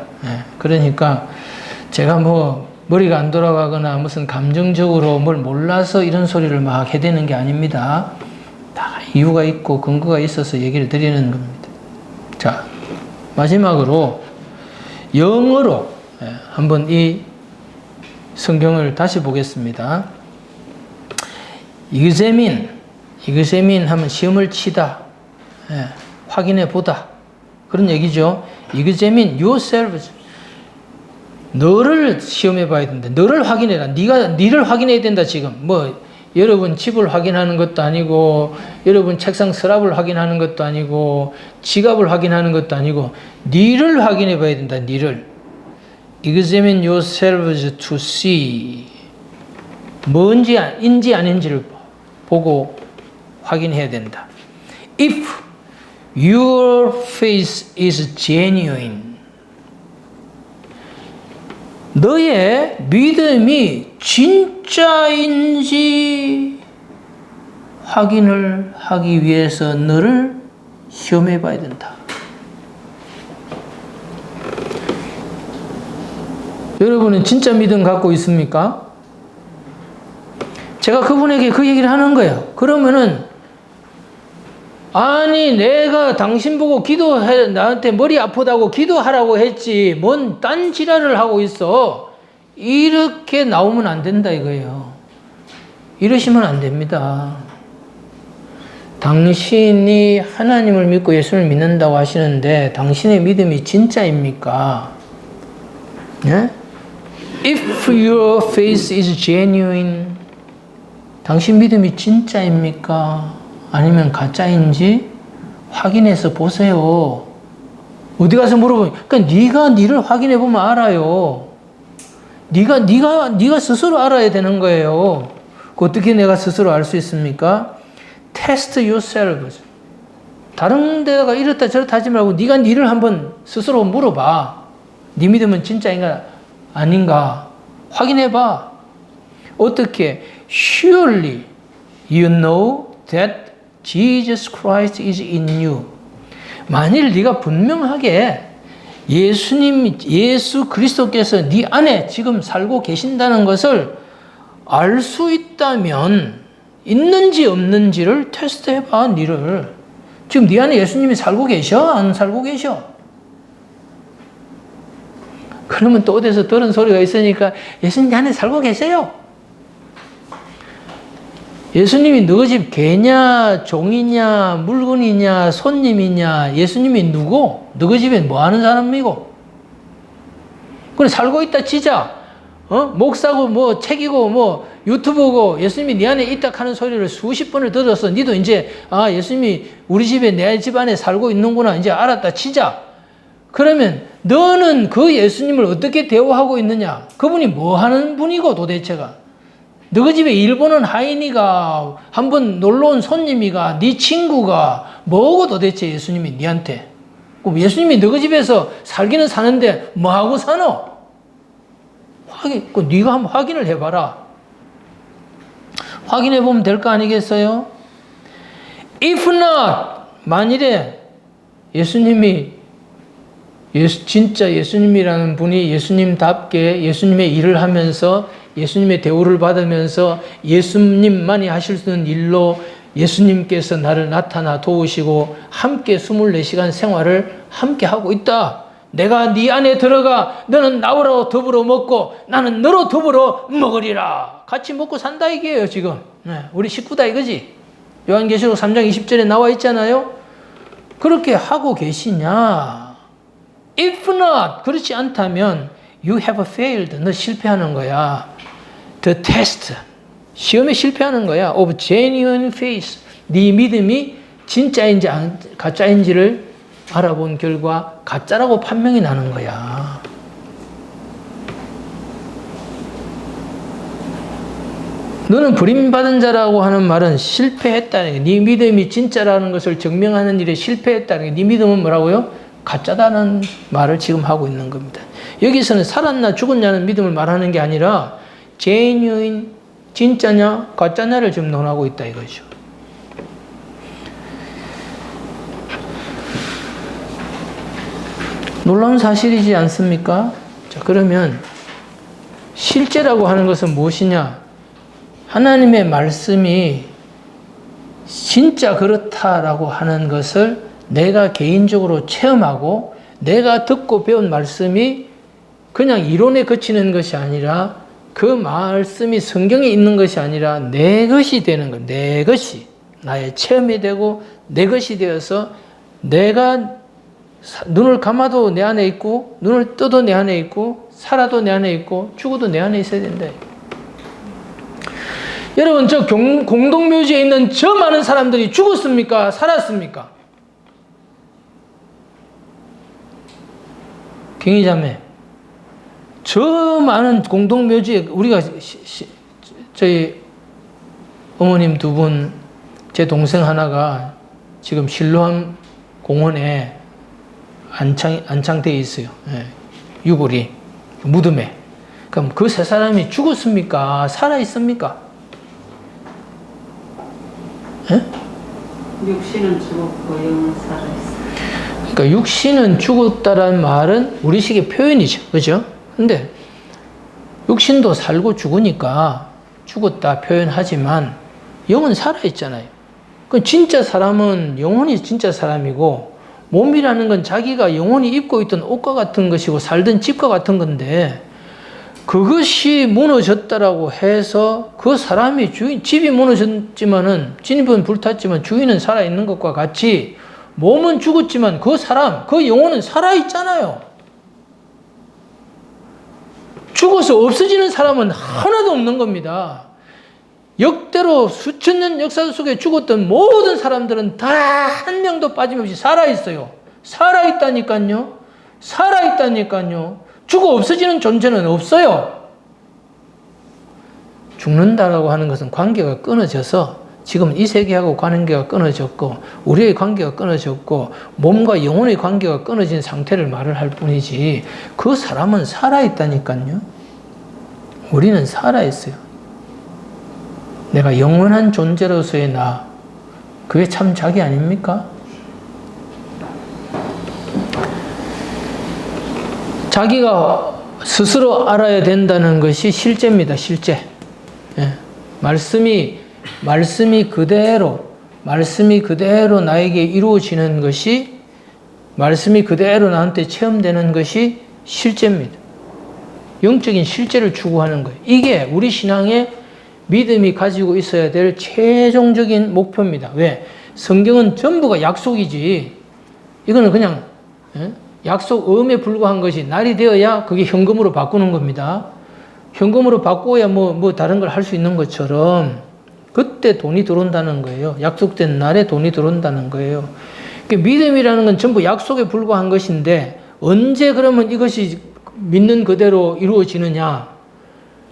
그러니까 제가 머리가 안 돌아가거나 무슨 감정적으로 뭘 몰라서 이런 소리를 막 해대는 게 아닙니다. 다 이유가 있고 근거가 있어서 얘기를 드리는 겁니다. 자, 마지막으로 영어로 한번 이 성경을 다시 보겠습니다. examine 하면 시험을 치다, 확인해 보다 그런 얘기죠. examine yourself. 너를 시험해 봐야 된다. 너를 확인해라. 니를 확인해야 된다. 지금 여러분 집을 확인하는 것도 아니고 여러분 책상 서랍을 확인하는 것도 아니고 지갑을 확인하는 것도 아니고 니를 확인해 봐야 된다. 니를. examine yourselves to see. 뭔지인지 아닌지를 보고 확인해야 된다. If your faith is genuine. 너의 믿음이 진짜인지 확인을 하기 위해서 너를 시험해 봐야 된다. 여러분은 진짜 믿음 갖고 있습니까? 제가 그분에게 그 얘기를 하는 거예요. 그러면은 아니 내가 당신 보고 나한테 머리 아프다고 기도하라고 했지 뭔 딴 지랄을 하고 있어. 이렇게 나오면 안 된다 이거예요. 이러시면 안 됩니다. 당신이 하나님을 믿고 예수를 믿는다고 하시는데 당신의 믿음이 진짜입니까? 네? If your faith is genuine, 당신 믿음이 진짜입니까? 아니면 가짜인지 확인해서 보세요. 어디 가서 물어보면, 그러니까 네가 니를 확인해 보면 알아요. 네가 스스로 알아야 되는 거예요. 어떻게 내가 스스로 알 수 있습니까? Test yourself. 다른 데다가 이렇다 저렇다 하지 말고 네가 니를 한번 스스로 물어봐. 네 믿음은 진짜인가 아닌가 확인해 봐. 어떻게? Surely you know that Jesus Christ is in you. 만일 네가 분명하게 예수 그리스도께서 네 안에 지금 살고 계신다는 것을 알 수 있다면 있는지 없는지를 테스트해봐. 니를 지금 네 안에 예수님이 살고 계셔? 안 살고 계셔? 그러면 또 어디서 들은 소리가 있으니까 예수님 네 안에 살고 계세요. 예수님이 너 집 개냐, 종이냐, 물건이냐, 손님이냐, 예수님이 누구? 너 집에 뭐 하는 사람이고? 그래, 살고 있다 치자. 목사고, 책이고, 유튜브고, 예수님이 네 안에 있다 하는 소리를 수십 번을 들어서, 니도 이제, 예수님이 우리 집에, 내 집 안에 살고 있는구나, 이제 알았다 치자. 그러면, 너는 그 예수님을 어떻게 대우하고 있느냐? 그분이 뭐 하는 분이고, 도대체가? 너희 집에 일 보는 하인이가, 한번 놀러온 손님이가, 네 친구가, 뭐고 도대체 예수님이 니한테? 예수님이 너희 집에서 살기는 사는데 뭐하고 사노? 네가 한번 확인을 해봐라. 확인해보면 될 거 아니겠어요? If not, 만일에 예수님이 진짜 예수님이라는 분이 예수님답게 예수님의 일을 하면서 예수님의 대우를 받으면서 예수님만이 하실 수 있는 일로 예수님께서 나를 나타나 도우시고 함께 24시간 생활을 함께 하고 있다. 내가 네 안에 들어가 너는 나로 더불어 먹고 나는 너로 더불어 먹으리라. 같이 먹고 산다 이게요 지금. 우리 식구다 이거지. 요한계시록 3장 20절에 나와 있잖아요. 그렇게 하고 계시냐? If not, 그렇지 않다면 you have failed. 너 실패하는 거야. The test, 시험에 실패하는 거야. Of genuine faith. 네 믿음이 진짜인지 가짜인지를 알아본 결과 가짜라고 판명이 나는 거야. 너는 버림받은 자라고 하는 말은 실패했다는 게, 네 믿음이 진짜라는 것을 증명하는 일에 실패했다는 게, 네 믿음은 뭐라고요? 가짜다는 말을 지금 하고 있는 겁니다. 여기서는 살았나 죽었냐는 믿음을 말하는 게 아니라 genuine, 진짜냐 가짜냐를 지금 논하고 있다 이거죠. 놀라운 사실이지 않습니까? 자, 그러면 실제라고 하는 것은 무엇이냐? 하나님의 말씀이 진짜 그렇다라고 하는 것을 내가 개인적으로 체험하고 내가 듣고 배운 말씀이 그냥 이론에 그치는 것이 아니라 그 말씀이 성경에 있는 것이 아니라 내 것이 되는 것. 내 것이 나의 체험이 되고 내 것이 되어서 내가 눈을 감아도 내 안에 있고 눈을 떠도 내 안에 있고 살아도 내 안에 있고 죽어도 내 안에 있어야 된다. 여러분, 저 공동묘지에 있는 저 많은 사람들이 죽었습니까? 살았습니까? 경희자매, 저 많은 공동묘지에 우리가 저희 어머님 두 분, 제 동생 하나가 지금 실로암 공원에 안창되어 있어요. 예, 유골이 무덤에. 그럼 그 세 사람이 죽었습니까? 살아 있습니까? 예? 육신은 죽었고 영은 살아있어. 그러니까 육신은 죽었다라는 말은 우리식의 표현이죠, 그죠? 근데 육신도 살고 죽으니까 죽었다 표현하지만 영은 살아 있잖아요. 그 진짜 사람은 영혼이 진짜 사람이고 몸이라는 건 자기가 영혼이 입고 있던 옷과 같은 것이고 살던 집과 같은 건데 그것이 무너졌다라고 해서 그 사람이 집이 무너졌지만은 집은 불탔지만 주인은 살아있는 것과 같이 몸은 죽었지만 그 사람, 그 영혼은 살아있잖아요. 죽어서 없어지는 사람은 하나도 없는 겁니다. 역대로 수천 년 역사 속에 죽었던 모든 사람들은 다 한 명도 빠짐없이 살아있어요. 살아있다니까요. 살아있다니까요. 죽어 없어지는 존재는 없어요. 죽는다라고 하는 것은 관계가 끊어져서 지금 이 세계하고 관계가 끊어졌고 우리의 관계가 끊어졌고 몸과 영혼의 관계가 끊어진 상태를 말을 할 뿐이지 그 사람은 살아있다니까요. 우리는 살아있어요. 내가 영원한 존재로서의 나, 그게 참 자기 아닙니까? 자기가 스스로 알아야 된다는 것이 실제입니다. 실제. 예. 말씀이 그대로 나에게 이루어지는 것이, 말씀이 그대로 나한테 체험되는 것이 실제입니다. 영적인 실제를 추구하는 거예요. 이게 우리 신앙의 믿음이 가지고 있어야 될 최종적인 목표입니다. 왜? 성경은 전부가 약속이지. 이거는 그냥 약속 음에 불과한 것이 날이 되어야 그게 현금으로 바꾸는 겁니다. 현금으로 바꿔야 뭐 다른 걸 할 수 있는 것처럼 그때 돈이 들어온다는 거예요. 약속된 날에 돈이 들어온다는 거예요. 믿음이라는 건 전부 약속에 불과한 것인데 언제 그러면 이것이 믿는 그대로 이루어지느냐?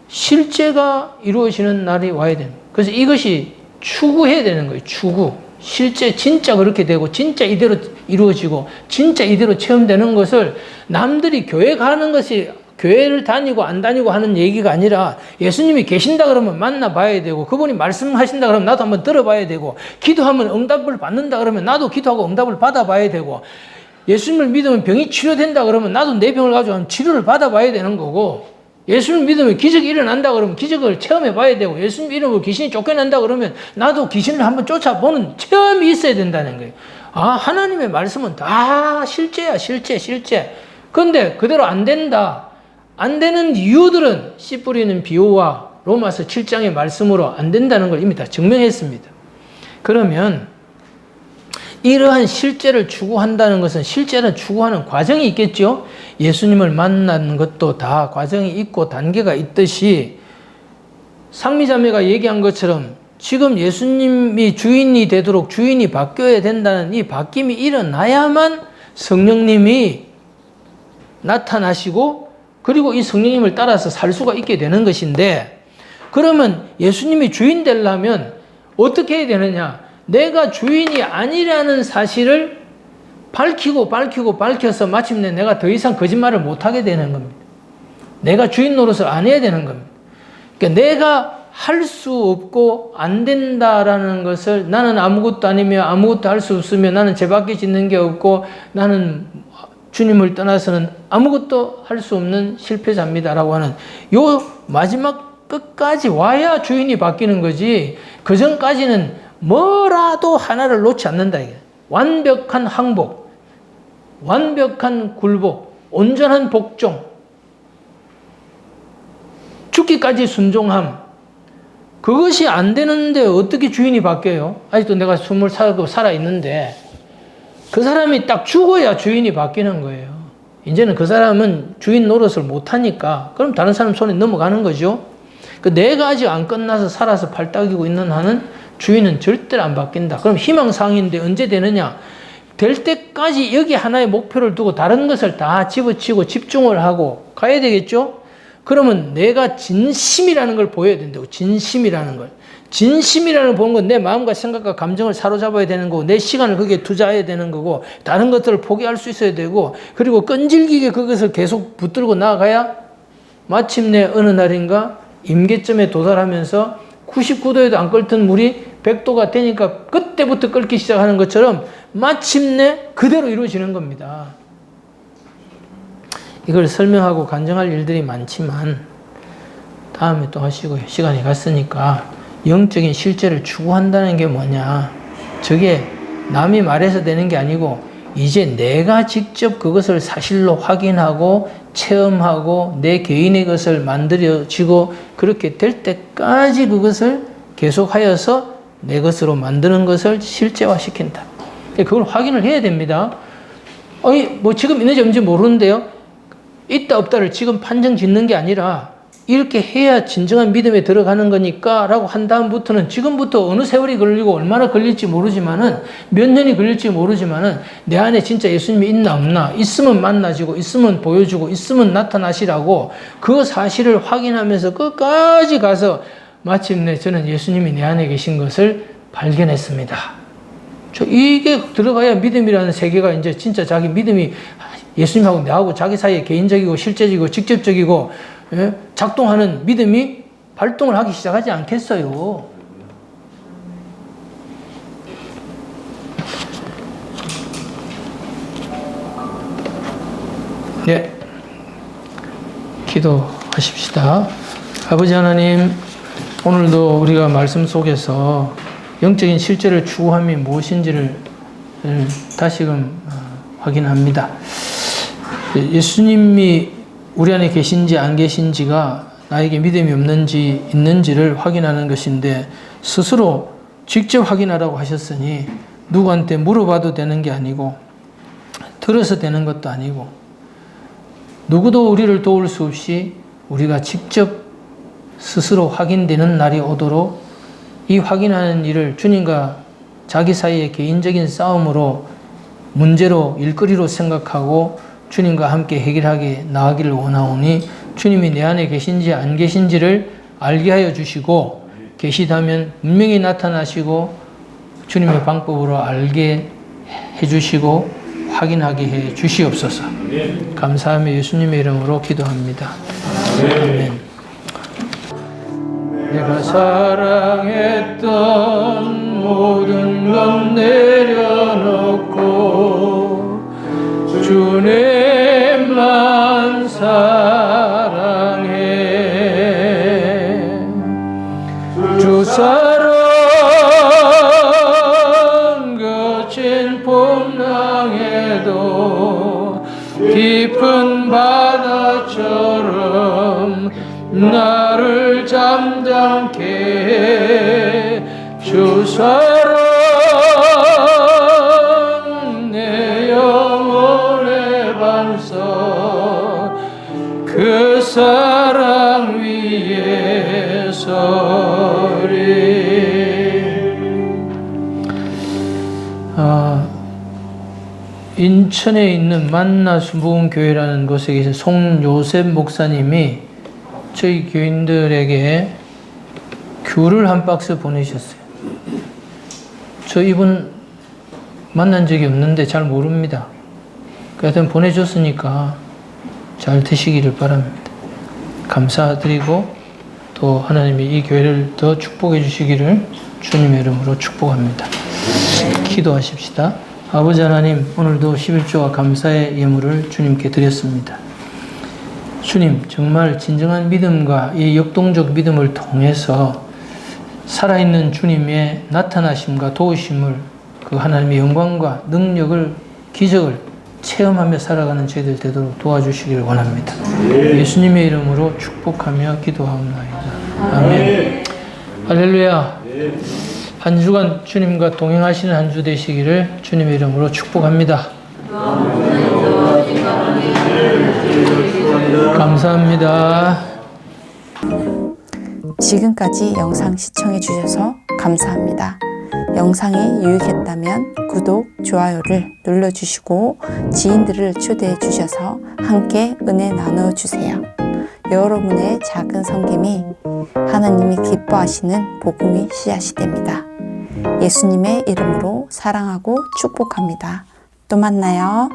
실제가 이루어지는 날이 와야 됩니다. 그래서 이것이 추구해야 되는 거예요. 추구. 실제 진짜 그렇게 되고 진짜 이대로 이루어지고 진짜 이대로 체험되는 것을 남들이 교회 가는 것이 교회를 다니고 안 다니고 하는 얘기가 아니라 예수님이 계신다 그러면 만나봐야 되고 그분이 말씀하신다 그러면 나도 한번 들어봐야 되고 기도하면 응답을 받는다 그러면 나도 기도하고 응답을 받아봐야 되고 예수님을 믿으면 병이 치료된다 그러면 나도 내 병을 가지고 한번 치료를 받아봐야 되는 거고 예수님을 믿으면 기적이 일어난다 그러면 기적을 체험해 봐야 되고 예수님 이름으로 귀신이 쫓겨난다 그러면 나도 귀신을 한번 쫓아보는 체험이 있어야 된다는 거예요. 아, 하나님의 말씀은 다 실제야, 실제. 그런데 그대로 안 된다. 안 되는 이유들은 씨 뿌리는 비유와 로마서 7장의 말씀으로 안 된다는 걸 이미 다 증명했습니다. 그러면 이러한 실제를 추구한다는 것은 실제를 추구하는 과정이 있겠죠. 예수님을 만나는 것도 다 과정이 있고 단계가 있듯이 상미자매가 얘기한 것처럼 지금 예수님이 주인이 되도록 주인이 바뀌어야 된다는 이 바뀜이 일어나야만 성령님이 나타나시고 그리고 이 성령님을 따라서 살 수가 있게 되는 것인데, 그러면 예수님이 주인 되려면 어떻게 해야 되느냐? 내가 주인이 아니라는 사실을 밝혀서 마침내 내가 더 이상 거짓말을 못하게 되는 겁니다. 내가 주인 노릇을 안 해야 되는 겁니다. 그러니까 내가 할 수 없고 안 된다라는 것을, 나는 아무것도 아니며 아무것도 할 수 없으며 나는 죄밖에 짓는 게 없고 나는 주님을 떠나서는 아무것도 할 수 없는 실패자입니다라고 하는 요 마지막 끝까지 와야 주인이 바뀌는 거지, 그 전까지는 뭐라도 하나를 놓지 않는다. 이게 완벽한 항복, 완벽한 굴복, 온전한 복종, 죽기까지 순종함, 그것이 안 되는데 어떻게 주인이 바뀌어요? 아직도 내가 숨을 살아있는데 그 사람이 딱 죽어야 주인이 바뀌는 거예요. 이제는 그 사람은 주인 노릇을 못하니까 그럼 다른 사람 손에 넘어가는 거죠. 내가 아직 안 끝나서 살아서 발딱이고 있는 한은 주인은 절대로 안 바뀐다. 그럼 희망사항인데 언제 되느냐? 될 때까지 여기 하나의 목표를 두고 다른 것을 다 집어치고 집중을 하고 가야 되겠죠? 그러면 내가 진심이라는 걸 보여야 된다고. 진심이라는 걸. 진심이라는 걸 보는 건 내 마음과 생각과 감정을 사로잡아야 되는 거고, 내 시간을 거기에 투자해야 되는 거고, 다른 것들을 포기할 수 있어야 되고, 그리고 끈질기게 그것을 계속 붙들고 나아가야 마침내 어느 날인가 임계점에 도달하면서 99도에도 안 끓던 물이 100도가 되니까 그때부터 끓기 시작하는 것처럼 마침내 그대로 이루어지는 겁니다. 이걸 설명하고 간증할 일들이 많지만 다음에 또 하시고요. 시간이 갔으니까 영적인 실제를 추구한다는 게 뭐냐? 저게 남이 말해서 되는 게 아니고 이제 내가 직접 그것을 사실로 확인하고 체험하고 내 개인의 것을 만들어지고 그렇게 될 때까지 그것을 계속하여서 내 것으로 만드는 것을 실제화시킨다. 그걸 확인을 해야 됩니다. 뭐 지금 있는지 없는지 모르는데요. 있다 없다를 지금 판정 짓는 게 아니라 이렇게 해야 진정한 믿음에 들어가는 거니까 라고 한 다음부터는 지금부터 어느 세월이 걸리고 얼마나 걸릴지 모르지만은 몇 년이 걸릴지 모르지만은 내 안에 진짜 예수님이 있나 없나, 있으면 만나지고 있으면 보여주고 있으면 나타나시라고 그 사실을 확인하면서 끝까지 가서 마침내 저는 예수님이 내 안에 계신 것을 발견했습니다. 이게 들어가야 믿음이라는 세계가 이제 진짜 자기 믿음이 예수님하고 나하고 자기 사이에 개인적이고 실제적이고 직접적이고 작동하는 믿음이 발동을 하기 시작하지 않겠어요. 네, 기도하십시다. 아버지 하나님, 오늘도 우리가 말씀 속에서 영적인 실제를 추구함이 무엇인지를 다시금 확인합니다. 예수님이 우리 안에 계신지 안 계신지가 나에게 믿음이 없는지 있는지를 확인하는 것인데 스스로 직접 확인하라고 하셨으니 누구한테 물어봐도 되는 게 아니고 들어서 되는 것도 아니고 누구도 우리를 도울 수 없이 우리가 직접 스스로 확인되는 날이 오도록 이 확인하는 일을 주님과 자기 사이의 개인적인 싸움으로 문제로 일거리로 생각하고 주님과 함께 해결하게 나아가기를 원하오니 주님이 내 안에 계신지 안 계신지를 알게 하여 주시고 계시다면 분명히 나타나시고 주님의 방법으로 알게 해주시고 확인하게 해 주시옵소서. 감사하며 예수님의 이름으로 기도합니다. 아멘. 내가 사랑했던 모든 것 내려놓고 주님만 사랑해. 주 사랑 거친 풍랑에도 깊은 바다처럼 나를 잠잠케 해 주 사랑 내 영혼의 반석 그 사랑 위에 서리. 인천에 있는 만나 수부흥교회라는 곳에 계신 송요셉 목사님이 저희 교인들에게 귤을 한 박스 보내셨어요. 저 이분 만난 적이 없는데 잘 모릅니다. 하여튼 보내줬으니까 잘 드시기를 바랍니다. 감사드리고 또 하나님이 이 교회를 더 축복해 주시기를 주님의 이름으로 축복합니다. 기도하십시다. 아버지 하나님, 오늘도 11조와 감사의 예물을 주님께 드렸습니다. 주님, 정말 진정한 믿음과 이 역동적 믿음을 통해서 살아있는 주님의 나타나심과 도우심을 그 하나님의 영광과 능력을, 기적을 체험하며 살아가는 저희들 되도록 도와주시기를 원합니다. 예수님의 이름으로 축복하며 기도하옵나이다. 아멘. 할렐루야. 한 주간 주님과 동행하시는 한 주 되시기를 주님의 이름으로 축복합니다. 감사합니다. 지금까지 영상 시청해 주셔서 감사합니다. 영상이 유익했다면 구독, 좋아요를 눌러주시고 지인들을 초대해 주셔서 함께 은혜 나눠주세요. 여러분의 작은 섬김이 하나님이 기뻐하시는 복음의 씨앗이 됩니다. 예수님의 이름으로 사랑하고 축복합니다. 또 만나요.